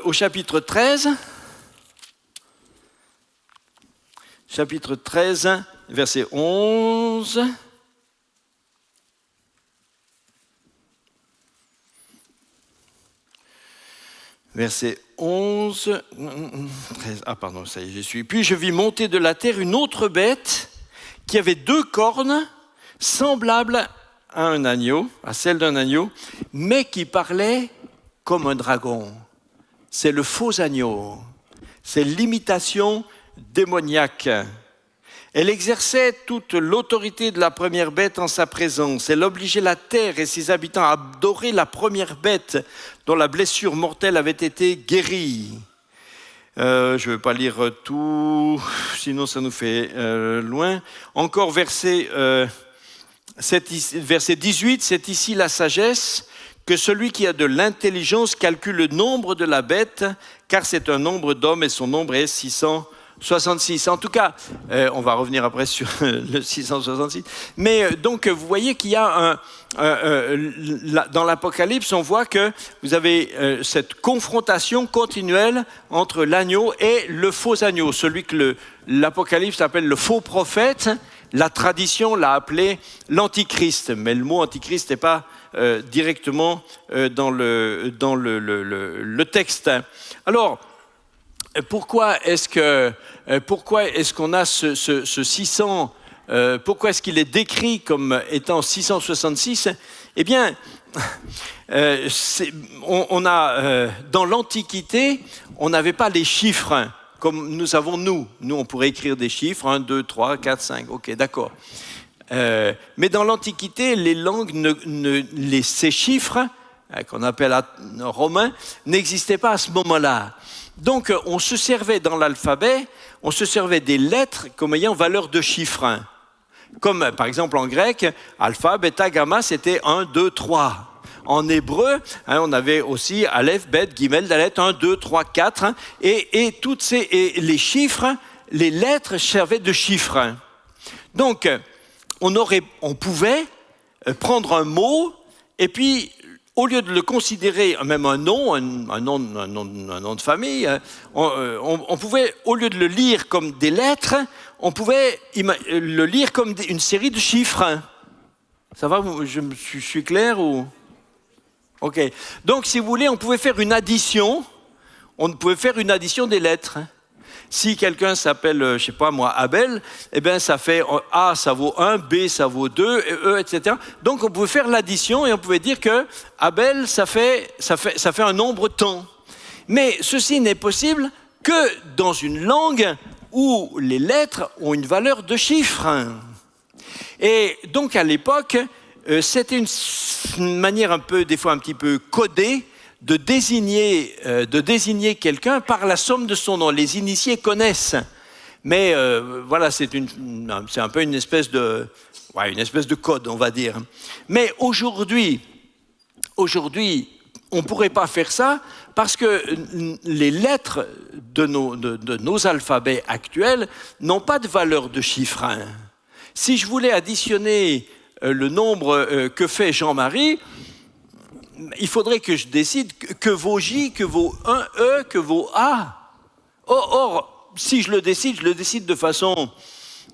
au chapitre 13, verset 11. Verset 11, 13, pardon, ça y est, j'y suis. Puis je vis monter de la terre une autre bête qui avait 2 cornes, semblables à un agneau, à celle d'un agneau, mais qui parlait comme un dragon. C'est le faux agneau. C'est l'imitation démoniaque. Elle exerçait toute l'autorité de la première bête en sa présence. Elle obligeait la terre et ses habitants à adorer la première bête dont la blessure mortelle avait été guérie. Je ne vais pas lire tout, sinon ça nous fait loin. Encore verset 18, c'est ici la sagesse, que celui qui a de l'intelligence calcule le nombre de la bête, car c'est un nombre d'hommes et son nombre est 613. 666. En tout cas, on va revenir après sur le 666. Mais donc, vous voyez qu'il y a dans l'Apocalypse, on voit que vous avez cette confrontation continuelle entre l'agneau et le faux agneau, celui que l'Apocalypse appelle le faux prophète. La tradition l'a appelé l'antichrist, mais le mot antichrist n'est pas directement dans le texte. Alors, pourquoi est-ce qu'on a ce 600 pourquoi est-ce qu'il est décrit comme étant 666 ? Eh bien, on a, dans l'Antiquité, on n'avait pas les chiffres comme nous avons nous. Nous, on pourrait écrire des chiffres, 1, 2, 3, 4, 5, ok, d'accord. Mais dans l'Antiquité, les langues, ces chiffres, qu'on appelle romains, n'existaient pas à ce moment-là. Donc, on se servait dans l'alphabet, on se servait des lettres comme ayant valeur de chiffres. Comme, par exemple, en grec, alpha, bêta, gamma, c'était 1, 2, 3. En hébreu, on avait aussi aleph, bet, gimel, dalet, 1, 2, 3, 4. Et les chiffres, les lettres servaient de chiffres. Donc, on pouvait prendre un mot et puis, au lieu de le considérer même un nom de famille, on pouvait, au lieu de le lire comme des lettres, on pouvait le lire comme une série de chiffres. Ça va, je suis clair ou... Ok. Donc, si vous voulez, on pouvait faire une addition. On pouvait faire une addition des lettres. Si quelqu'un s'appelle, je ne sais pas moi, Abel, eh bien, ça fait A, ça vaut 1, B, ça vaut 2, E, etc. Donc, on pouvait faire l'addition et on pouvait dire que Abel, ça fait un nombre tant. Mais ceci n'est possible que dans une langue où les lettres ont une valeur de chiffre. Et donc, à l'époque, c'était une manière des fois un petit peu codée de désigner quelqu'un par la somme de son nom. Les initiés connaissent, mais voilà, c'est un peu une espèce de code, on va dire. Mais aujourd'hui, on ne pourrait pas faire ça parce que les lettres de nos alphabets actuels n'ont pas de valeur de chiffre. Si je voulais additionner le nombre que fait Jean-Marie, il faudrait que je décide que vaut J, que vaut 1 E, que vaut A. Or, si je le décide de façon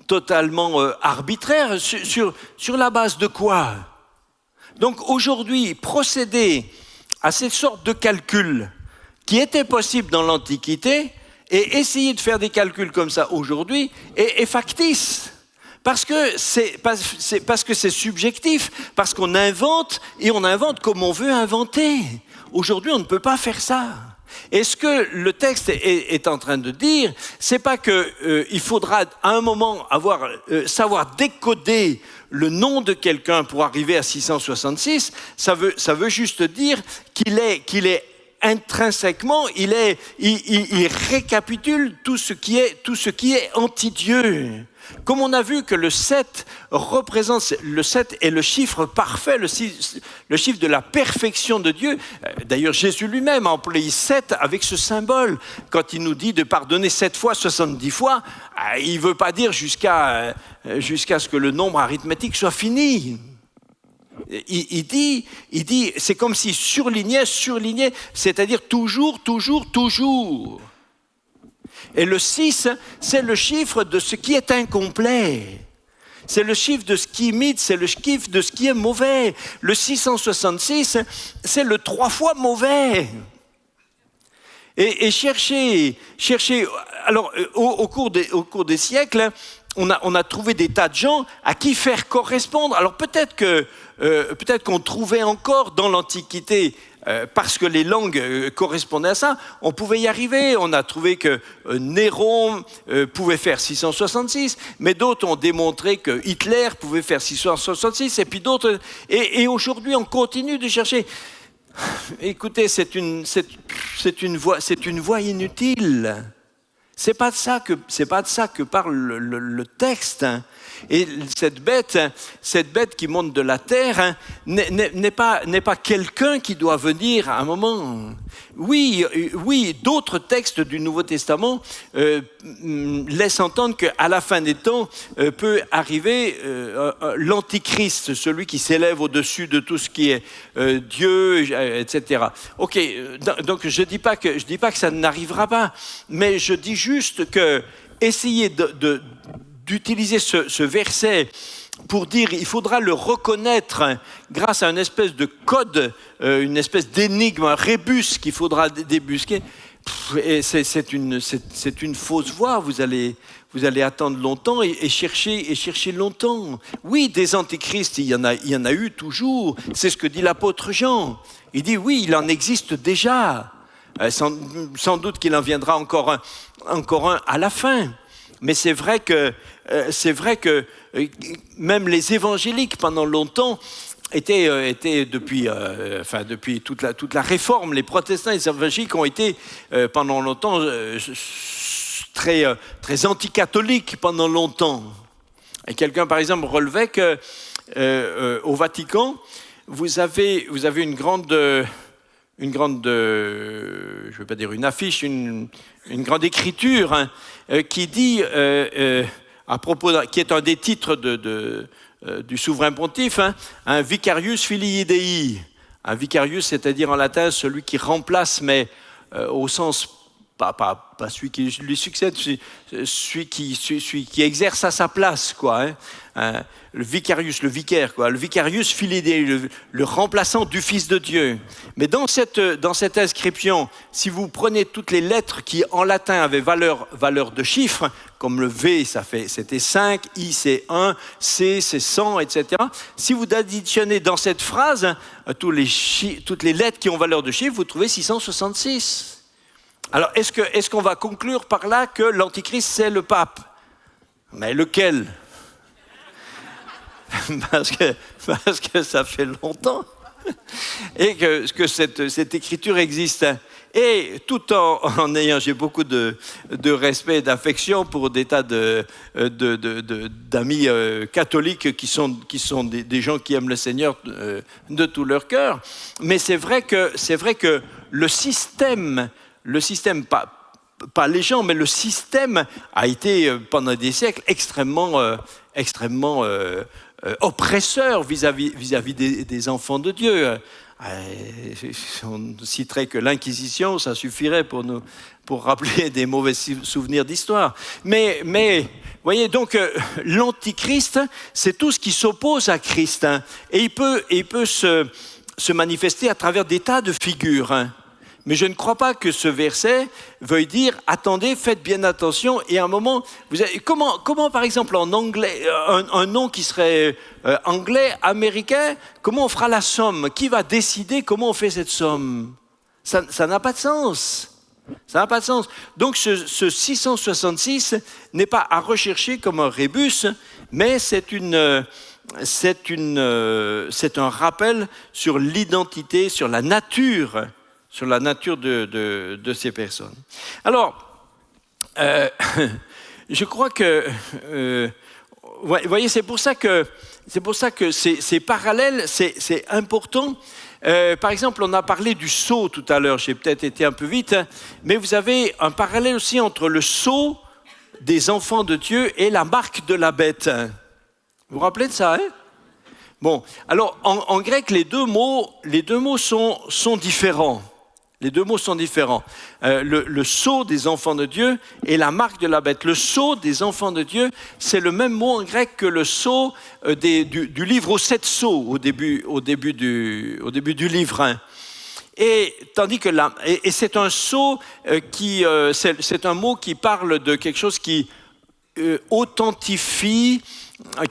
totalement arbitraire. Sur la base de quoi ? Donc aujourd'hui, procéder à cette sorte de calcul qui était possible dans l'Antiquité et essayer de faire des calculs comme ça aujourd'hui est factice. Parce que c'est subjectif, parce qu'on invente et on invente comme on veut inventer. Aujourd'hui, on ne peut pas faire ça. Et ce que le texte est en train de dire, c'est pas qu'il faudra à un moment savoir décoder le nom de quelqu'un pour arriver à 666. Ça veut juste dire qu'il est intrinsèquement, il récapitule tout ce qui est anti-Dieu. Comme on a vu que le 7 est le chiffre parfait, le chiffre de la perfection de Dieu. D'ailleurs, Jésus lui-même a employé 7 avec ce symbole. Quand il nous dit de pardonner 7 fois, 70 fois, il ne veut pas dire jusqu'à ce que le nombre arithmétique soit fini. Il dit, c'est comme si surlignait, c'est-à-dire toujours, toujours, toujours. Et le 6, c'est le chiffre de ce qui est incomplet. C'est le chiffre de ce qui imite, c'est le chiffre de ce qui est mauvais. Le 666, c'est le 3 fois mauvais. Et chercher. Alors, au cours des siècles, on a trouvé des tas de gens à qui faire correspondre. Alors peut-être qu'on trouvait encore dans l'Antiquité, parce que les langues correspondaient à ça, on pouvait y arriver. On a trouvé que Néron pouvait faire 666, mais d'autres ont démontré que Hitler pouvait faire 666, et puis d'autres. Et aujourd'hui, on continue de chercher. Écoutez, c'est une voie inutile. C'est pas de ça que parle le texte. Hein. Et cette bête qui monte de la terre, hein, n'est pas quelqu'un qui doit venir à un moment. Oui, d'autres textes du Nouveau Testament laissent entendre qu'à la fin des temps peut arriver l'Antichrist, celui qui s'élève au-dessus de tout ce qui est Dieu, etc. Ok, donc je dis pas que ça n'arrivera pas, mais je dis juste que essayer d'utiliser ce verset pour dire il faudra le reconnaître grâce à une espèce de code, une espèce d'énigme, un rébus qu'il faudra débusquer. Et c'est une fausse voie. Vous allez attendre longtemps et chercher longtemps. Oui, des antichrists, il y en a eu toujours. C'est ce que dit l'apôtre Jean. Il dit oui, il en existe déjà. Sans doute qu'il en viendra encore un à la fin. Mais c'est vrai que même les évangéliques pendant longtemps étaient depuis toute la réforme, les protestants et les évangéliques ont été pendant longtemps très anticatholiques pendant longtemps. Et quelqu'un par exemple relevait que au Vatican vous avez une grande je ne veux pas dire une affiche, une grande écriture hein, qui dit, à propos, qui est un des titres du souverain pontife, hein, un vicarius filii Dei. Un vicarius, c'est-à-dire en latin celui qui remplace, mais au sens pas celui qui lui succède, celui qui exerce à sa place, quoi. Hein, le vicarius, le vicaire, quoi. Le vicarius filii Dei, le remplaçant du Fils de Dieu. Mais dans cette inscription, si vous prenez toutes les lettres qui en latin avaient valeur de chiffres, comme le V, c'était 5, I c'est 1, C c'est 100, etc. Si vous additionnez dans cette phrase toutes les lettres qui ont valeur de chiffres, vous trouvez 666. Alors, est-ce qu'on va conclure par là que l'Antichrist, c'est le pape? Mais lequel? parce que ça fait longtemps et que cette écriture existe. Et tout en ayant, j'ai beaucoup de respect et d'affection pour des tas d'amis catholiques qui sont des gens qui aiment le Seigneur de tout leur cœur. Mais c'est vrai que le système, pas les gens, mais le système a été pendant des siècles extrêmement oppresseur vis-à-vis des enfants de Dieu. On citerait que l'Inquisition, ça suffirait pour rappeler des mauvais souvenirs d'histoire. Mais voyez, donc l'Antichrist, c'est tout ce qui s'oppose à Christ. Hein, et il peut se manifester à travers des tas de figures. Hein. Mais je ne crois pas que ce verset veuille dire « Attendez, faites bien attention » et à un moment, comment par exemple en anglais, un nom qui serait anglais, américain, comment on fera la somme? Qui va décider comment on fait cette somme? Ça n'a pas de sens. Ça n'a pas de sens. Donc ce 666 n'est pas à rechercher comme un rébus, mais c'est un rappel sur l'identité, sur la nature de ces personnes. Alors, je crois que, vous voyez, c'est pour ça que ces parallèles, c'est important. Par exemple, on a parlé du sceau tout à l'heure, j'ai peut-être été un peu vite, hein, mais vous avez un parallèle aussi entre le sceau des enfants de Dieu et la marque de la bête. Vous vous rappelez de ça, hein? Bon, alors en grec, les deux mots sont différents. Les deux mots sont différents. Le sceau des enfants de Dieu et la marque de la bête. Le sceau des enfants de Dieu, c'est le même mot en grec que le sceau du livre aux 7 sceaux au début du livre. Hein. Et tandis que et c'est un sceau c'est un mot qui parle de quelque chose qui authentifie,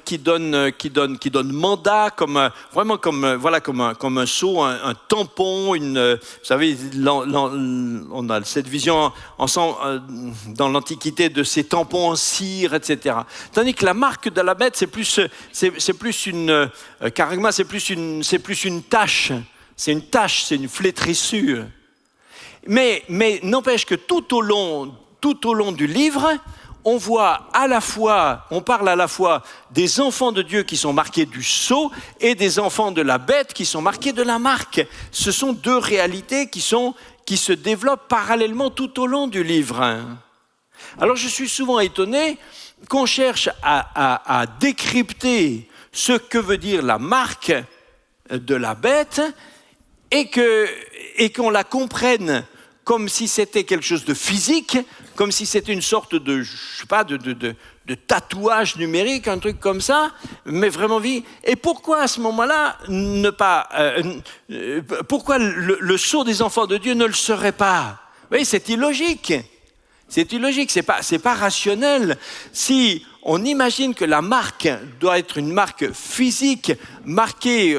qui donne mandat, comme un sceau, un tampon, vous savez, on a cette vision ensemble dans l'Antiquité de ces tampons en cire, etc. Tandis que la marque de la bête, c'est plus une charagma, c'est plus une tache. C'est une tache, c'est une flétrissure. Mais n'empêche que tout au long tout au long du livre, on parle à la fois des enfants de Dieu qui sont marqués du sceau et des enfants de la bête qui sont marqués de la marque. Ce sont deux réalités qui se développent parallèlement tout au long du livre. Alors je suis souvent étonné qu'on cherche à décrypter ce que veut dire la marque de la bête et qu'on la comprenne comme si c'était quelque chose de physique, comme si c'était une sorte de, je sais pas, de tatouage numérique, un truc comme ça, mais vraiment vie. Et pourquoi à ce moment-là pourquoi le sceau des enfants de Dieu ne le serait pas? Vous voyez, c'est illogique. C'est illogique, c'est pas rationnel. Si on imagine que la marque doit être une marque physique, marquée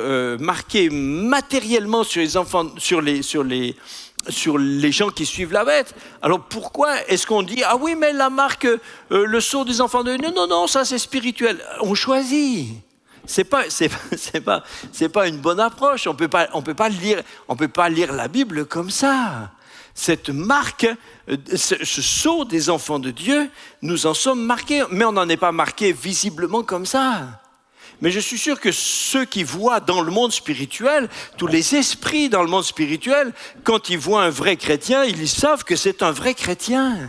matériellement sur les enfants, sur les gens qui suivent la bête, alors pourquoi est-ce qu'on dit ah oui mais la marque, le sceau des enfants de Dieu, non, ça c'est spirituel. On choisit. C'est pas une bonne approche. On peut pas lire la Bible comme ça. Cette marque, ce sceau des enfants de Dieu, nous en sommes marqués, mais on n'en est pas marqué visiblement comme ça. Mais je suis sûr que ceux qui voient dans le monde spirituel, tous les esprits dans le monde spirituel, quand ils voient un vrai chrétien, ils savent que c'est un vrai chrétien.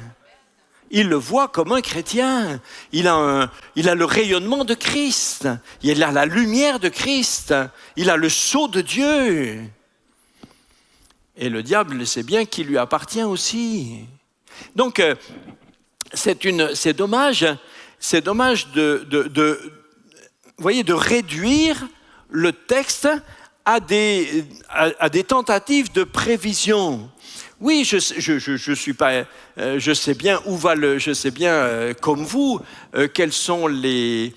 Ils le voient comme un chrétien. Il a le rayonnement de Christ. Il a la lumière de Christ. Il a le sceau de Dieu. Et le diable sait bien qu'il lui appartient aussi. Donc, c'est dommage de réduire le texte à des tentatives de prévision. Oui, je suis pas, je sais bien où va je sais bien comme vous quels sont les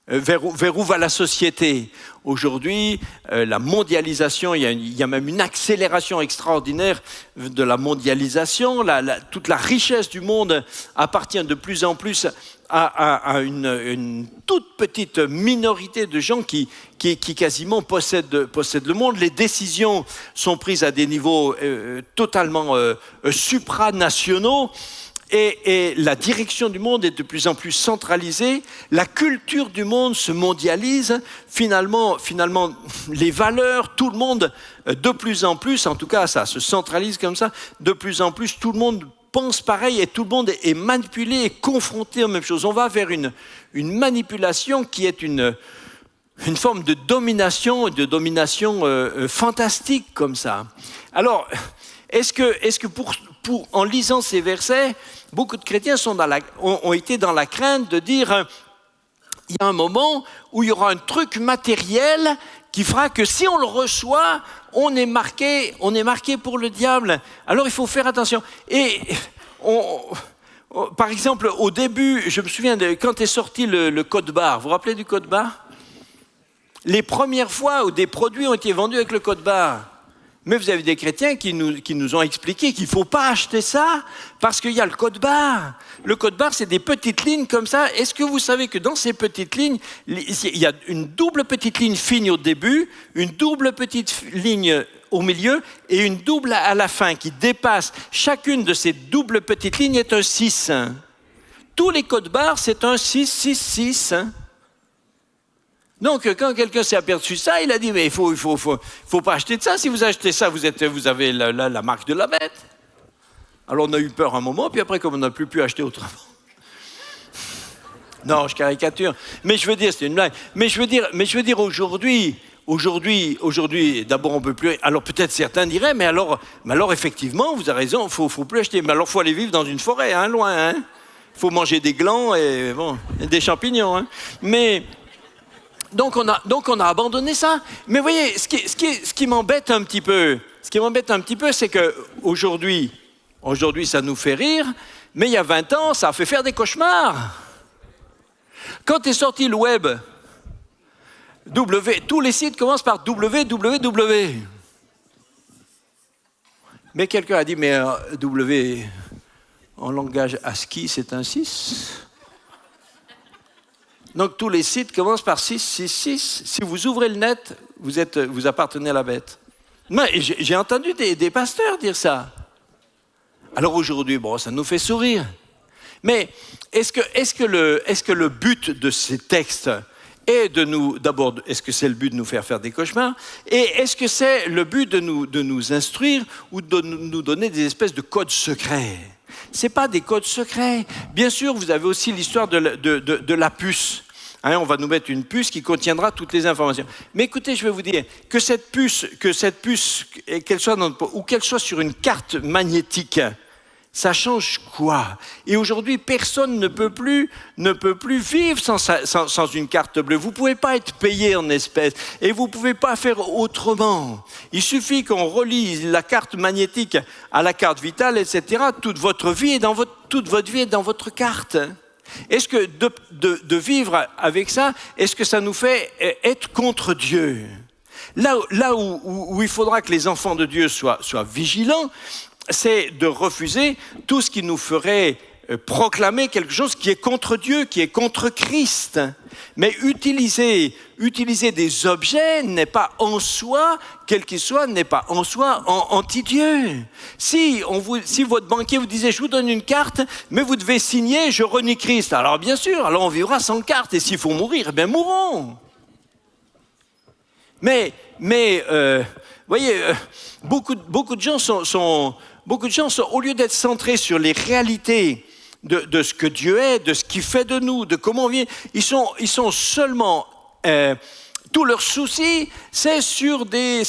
vers où va la société. Aujourd'hui, la mondialisation, il y a même une accélération extraordinaire de la mondialisation. Toute la richesse du monde appartient de plus en plus à une toute petite minorité de gens qui quasiment possèdent le monde. Les décisions sont prises à des niveaux totalement supranationaux. Et la direction du monde est de plus en plus centralisée. La culture du monde se mondialise. Finalement, les valeurs, tout le monde, de plus en plus, en tout cas, ça se centralise comme ça. De plus en plus, tout le monde pense pareil et tout le monde est manipulé et confronté aux mêmes choses. On va vers une manipulation qui est une forme de domination fantastique comme ça. Alors, est-ce que en lisant ces versets, beaucoup de chrétiens ont été dans la crainte de dire il y a un moment où il y aura un truc matériel qui fera que si on le reçoit, on est marqué pour le diable. Alors il faut faire attention. Et par exemple, au début, je me souviens quand est sorti le code barre. Vous vous rappelez du code barre? Les premières fois où des produits ont été vendus avec le code barre. Mais vous avez des chrétiens qui nous ont expliqué qu'il ne faut pas acheter ça parce qu'il y a le code barre. Le code barre, c'est des petites lignes comme ça. Est-ce que vous savez que dans ces petites lignes, il y a une double petite ligne fine au début, une double petite ligne au milieu et une double à la fin qui dépasse. Chacune de ces doubles petites lignes est un 6. Tous les codes barres, c'est un 6, 6, 6. Donc, quand quelqu'un s'est aperçu ça, il a dit, mais il faut pas acheter de ça. Si vous achetez ça, vous avez la marque de la bête. Alors, on a eu peur un moment, puis après, comme on n'a plus pu acheter autrement. Non, je caricature. Mais je veux dire, c'est une blague. Mais je veux dire, aujourd'hui, d'abord, on peut plus. Alors, peut-être certains diraient, mais alors, effectivement, vous avez raison, faut plus acheter. Mais alors, faut aller vivre dans une forêt, hein, loin, hein. Faut manger des glands et des champignons, hein. Mais donc on a abandonné ça. Mais vous voyez, ce qui m'embête un petit peu, c'est que aujourd'hui, ça nous fait rire, mais il y a 20 ans, ça a fait faire des cauchemars. Quand est sorti le web, tous les sites commencent par www. Mais quelqu'un a dit, mais W en langage ASCII, c'est un 6. Donc tous les sites commencent par 666. Si vous ouvrez le net, vous appartenez à la bête. Mais j'ai entendu des pasteurs dire ça. Alors aujourd'hui, bon, ça nous fait sourire. Mais est-ce que le but de ces textes est de nous, d'abord, est-ce que c'est le but de nous faire des cauchemars? Et est-ce que c'est le but de nous instruire ou de nous donner des espèces de codes secrets? Ce n'est pas des codes secrets. Bien sûr, vous avez aussi l'histoire de la puce. Hein, on va nous mettre une puce qui contiendra toutes les informations. Mais écoutez, je vais vous dire que cette puce, qu'elle soit sur une carte magnétique, ça change quoi? Et aujourd'hui, personne ne peut plus vivre sans une carte bleue. Vous ne pouvez pas être payé en espèces et vous ne pouvez pas faire autrement. Il suffit qu'on relie la carte magnétique à la carte vitale, etc. Toute votre vie est dans votre carte. Est-ce que de vivre avec ça, est-ce que ça nous fait être contre Dieu? Là où il faudra que les enfants de Dieu soient vigilants, c'est de refuser tout ce qui nous ferait proclamer quelque chose qui est contre Dieu, qui est contre Christ. Mais utiliser des objets n'est pas en soi, quel qu'il soit, n'est pas en soi anti-Dieu. Si votre banquier vous disait « je vous donne une carte, mais vous devez signer, je renie Christ », alors bien sûr, alors on vivra sans carte, et s'il faut mourir, eh bien mourons. Mais voyez, beaucoup de gens au lieu d'être centrés sur les réalités de ce que Dieu est, de ce qu'il fait de nous, de comment on vit, ils sont seulement, tous leurs soucis, c'est sur des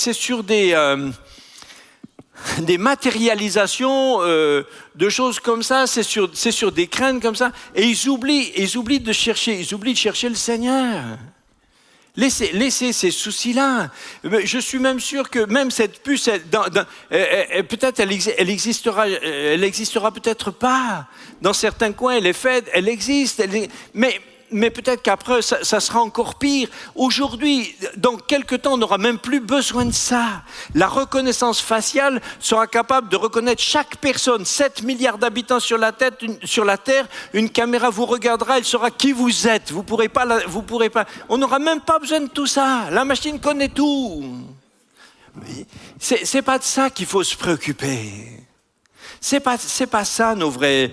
matérialisations de choses comme ça, c'est sur des craintes comme ça, et ils oublient de chercher le Seigneur. Laissez ces soucis-là. Je suis même sûr que même cette puce, peut-être elle existera peut-être pas. Dans certains coins, elle est faite, elle existe, mais peut-être qu'après, ça sera encore pire. Aujourd'hui, dans quelques temps, on n'aura même plus besoin de ça. La reconnaissance faciale sera capable de reconnaître chaque personne. 7 milliards d'habitants sur la Terre, une caméra vous regardera, elle saura qui vous êtes. Vous pourrez pas. On n'aura même pas besoin de tout ça. La machine connaît tout. C'est pas de ça qu'il faut se préoccuper. C'est pas ça nos vrais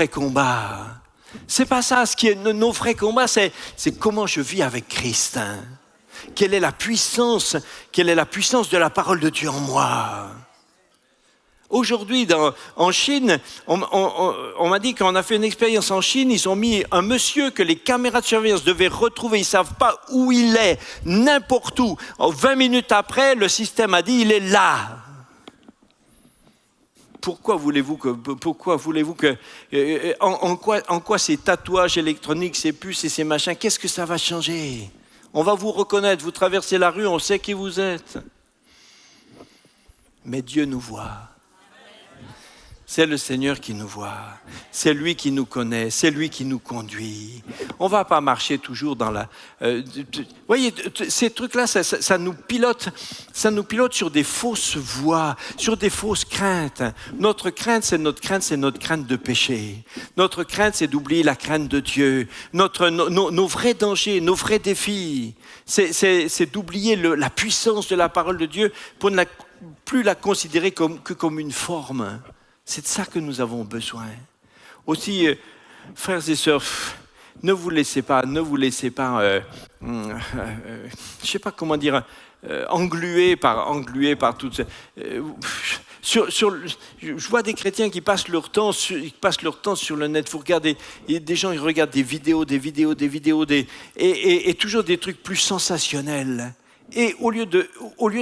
combats. C'est pas ça. Ce qui est nos vrais combats, c'est comment je vis avec Christ. Hein. Quelle est la puissance de la parole de Dieu en moi? Aujourd'hui, en Chine, on m'a dit qu'on a fait une expérience en Chine, ils ont mis un monsieur que les caméras de surveillance devaient retrouver, ils ne savent pas où il est, n'importe où. 20 minutes après, le système a dit, il est là. Pourquoi voulez-vous que en quoi ces tatouages électroniques, ces puces et ces machins, qu'est-ce que ça va changer? On va vous reconnaître, vous traversez la rue, on sait qui vous êtes. Mais Dieu nous voit. C'est le Seigneur qui nous voit, c'est lui qui nous connaît, c'est lui qui nous conduit. On ne va pas marcher toujours dans la... voyez, ces trucs-là, ça nous pilote sur des fausses voies, sur des fausses craintes. Notre crainte, c'est notre crainte de péché. Notre crainte, c'est d'oublier la crainte de Dieu. Nos vrais dangers, nos vrais défis, c'est d'oublier la puissance de la parole de Dieu pour ne plus la considérer que comme une forme. C'est de ça que nous avons besoin. Aussi, frères et sœurs, ne vous laissez pas, je ne sais pas comment dire, engluer par toutes ces... je vois des chrétiens qui passent leur temps sur le net. Vous regardez, des gens ils regardent des vidéos, et toujours des trucs plus sensationnels. Et au lieu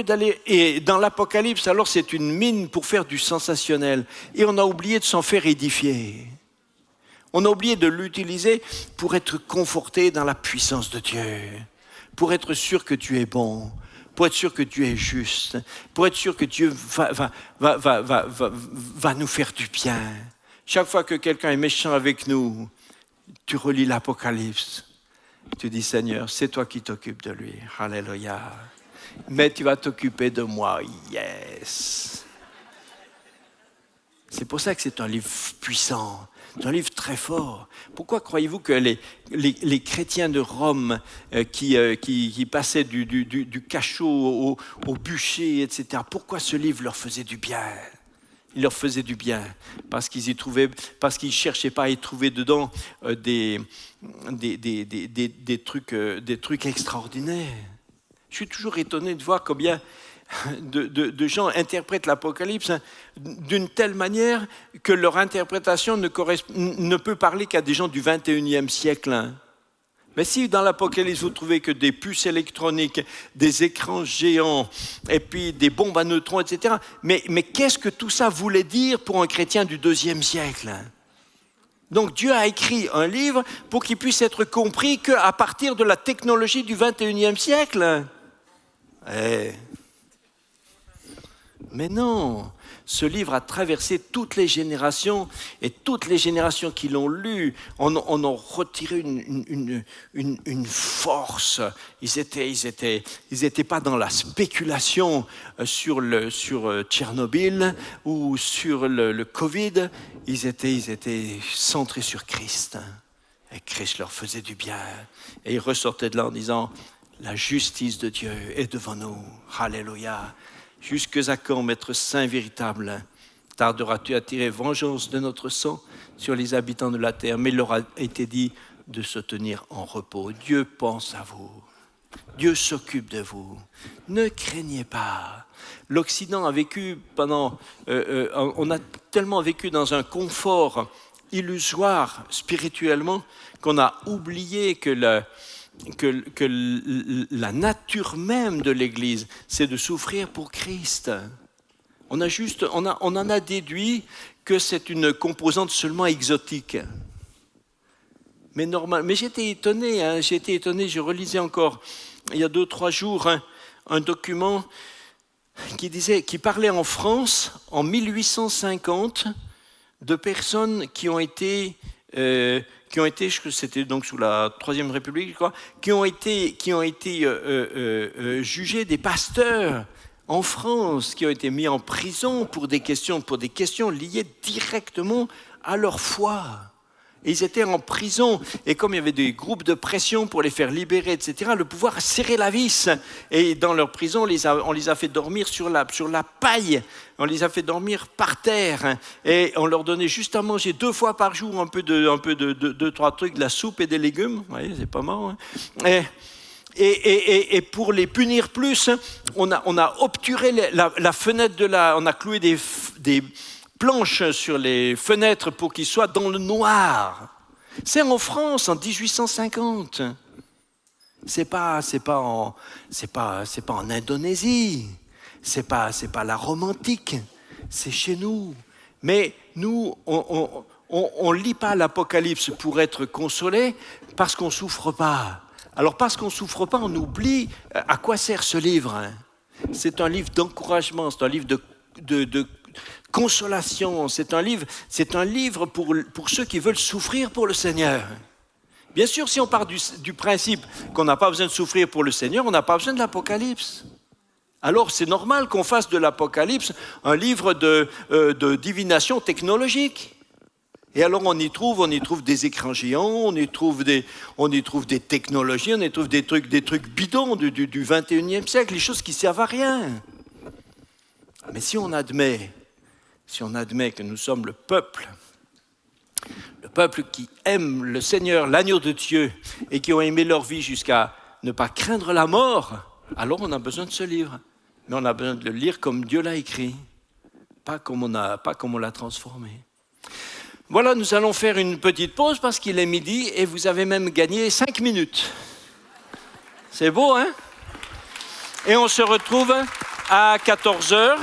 d'aller et dans l'Apocalypse, alors c'est une mine pour faire du sensationnel. Et on a oublié de s'en faire édifier. On a oublié de l'utiliser pour être conforté dans la puissance de Dieu, pour être sûr que Dieu est bon, pour être sûr que Dieu est juste, pour être sûr que Dieu va nous faire du bien. Chaque fois que quelqu'un est méchant avec nous, tu relis l'Apocalypse. Tu dis, Seigneur, c'est toi qui t'occupes de lui. Alléluia. Mais tu vas t'occuper de moi. Yes. C'est pour ça que c'est un livre puissant. C'est un livre très fort. Pourquoi croyez-vous que les chrétiens de Rome qui passaient du cachot au bûcher, etc., pourquoi ce livre leur faisait du bien? il leur faisait du bien, parce qu'ils ne cherchaient pas à y trouver dedans des trucs extraordinaires. Je suis toujours étonné de voir combien de gens interprètent l'Apocalypse d'une telle manière que leur interprétation ne peut parler qu'à des gens du 21e siècle. Mais si dans l'Apocalypse vous trouvez que des puces électroniques, des écrans géants et puis des bombes à neutrons, etc., mais qu'est-ce que tout ça voulait dire pour un chrétien du 2e siècle ? Donc Dieu a écrit un livre pour qu'il puisse être compris qu'à partir de la technologie du 21e siècle. Mais non, ce livre a traversé toutes les générations et toutes les générations qui l'ont lu en ont retiré une force. Ils étaient pas dans la spéculation sur Tchernobyl ou sur le Covid. Ils étaient centrés sur Christ. Et Christ leur faisait du bien. Et ils ressortaient de là en disant « La justice de Dieu est devant nous. Alléluia. Jusque à quand, Maître Saint véritable, tarderas-tu à tirer vengeance de notre sang sur les habitants de la terre ?» Mais il leur a été dit de se tenir en repos. Dieu pense à vous. Dieu s'occupe de vous. Ne craignez pas. L'Occident a vécu on a tellement vécu dans un confort illusoire spirituellement qu'on a oublié que la nature même de l'Église, c'est de souffrir pour Christ. On en a déduit que c'est une composante seulement exotique. Mais j'étais étonné, je relisais encore, il y a 2-3 jours, un document qui parlait en France, en 1850, de personnes qui ont été, c'était donc sous la Troisième République, je crois, qui ont été jugés, des pasteurs en France, qui ont été mis en prison pour des questions liées directement à leur foi. Et ils étaient en prison, et comme il y avait des groupes de pression pour les faire libérer, etc., le pouvoir a serré la vis. Et dans leur prison, on les a fait dormir sur la paille, on les a fait dormir par terre, et on leur donnait juste à manger 2 fois par jour un peu de 3 trucs, de la soupe et des légumes. Vous voyez, c'est pas marrant. Et pour les punir plus, on a obturé la fenêtre on a cloué des planches sur les fenêtres pour qu'ils soient dans le noir. C'est en France, en 1850. C'est pas en Indonésie. C'est pas la Rome antique. C'est chez nous. Mais nous, on lit pas l'Apocalypse pour être consolé parce qu'on souffre pas. Alors parce qu'on souffre pas, on oublie à quoi sert ce livre. C'est un livre d'encouragement, c'est un livre de consolation, c'est un livre pour ceux qui veulent souffrir pour le Seigneur. Bien sûr, si on part du principe qu'on n'a pas besoin de souffrir pour le Seigneur, on n'a pas besoin de l'Apocalypse. Alors c'est normal qu'on fasse de l'Apocalypse un livre de divination technologique. Et alors on y trouve des écrans géants, on y trouve des technologies, on y trouve des trucs bidons du 21e siècle, les choses qui servent à rien. Mais si on admet que nous sommes le peuple qui aime le Seigneur, l'agneau de Dieu, et qui ont aimé leur vie jusqu'à ne pas craindre la mort, alors on a besoin de ce livre. Mais on a besoin de le lire comme Dieu l'a écrit, pas comme on l'a transformé. Voilà, nous allons faire une petite pause parce qu'il est midi et vous avez même gagné 5 minutes. C'est beau, hein? Et on se retrouve à 14h.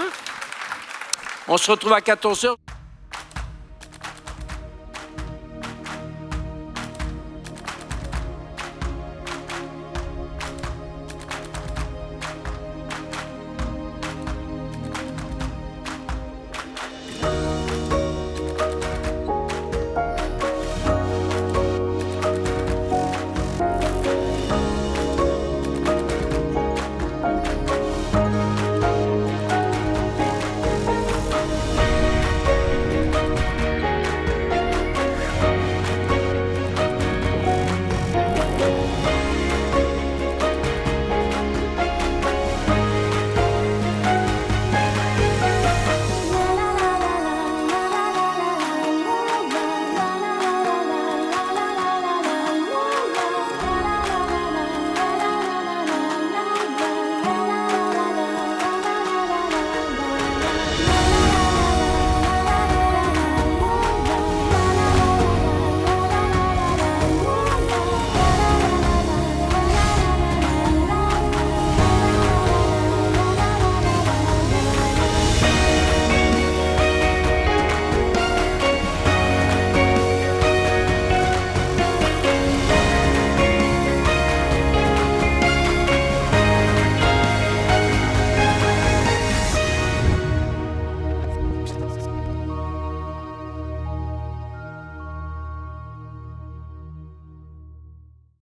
On se retrouve à 14h.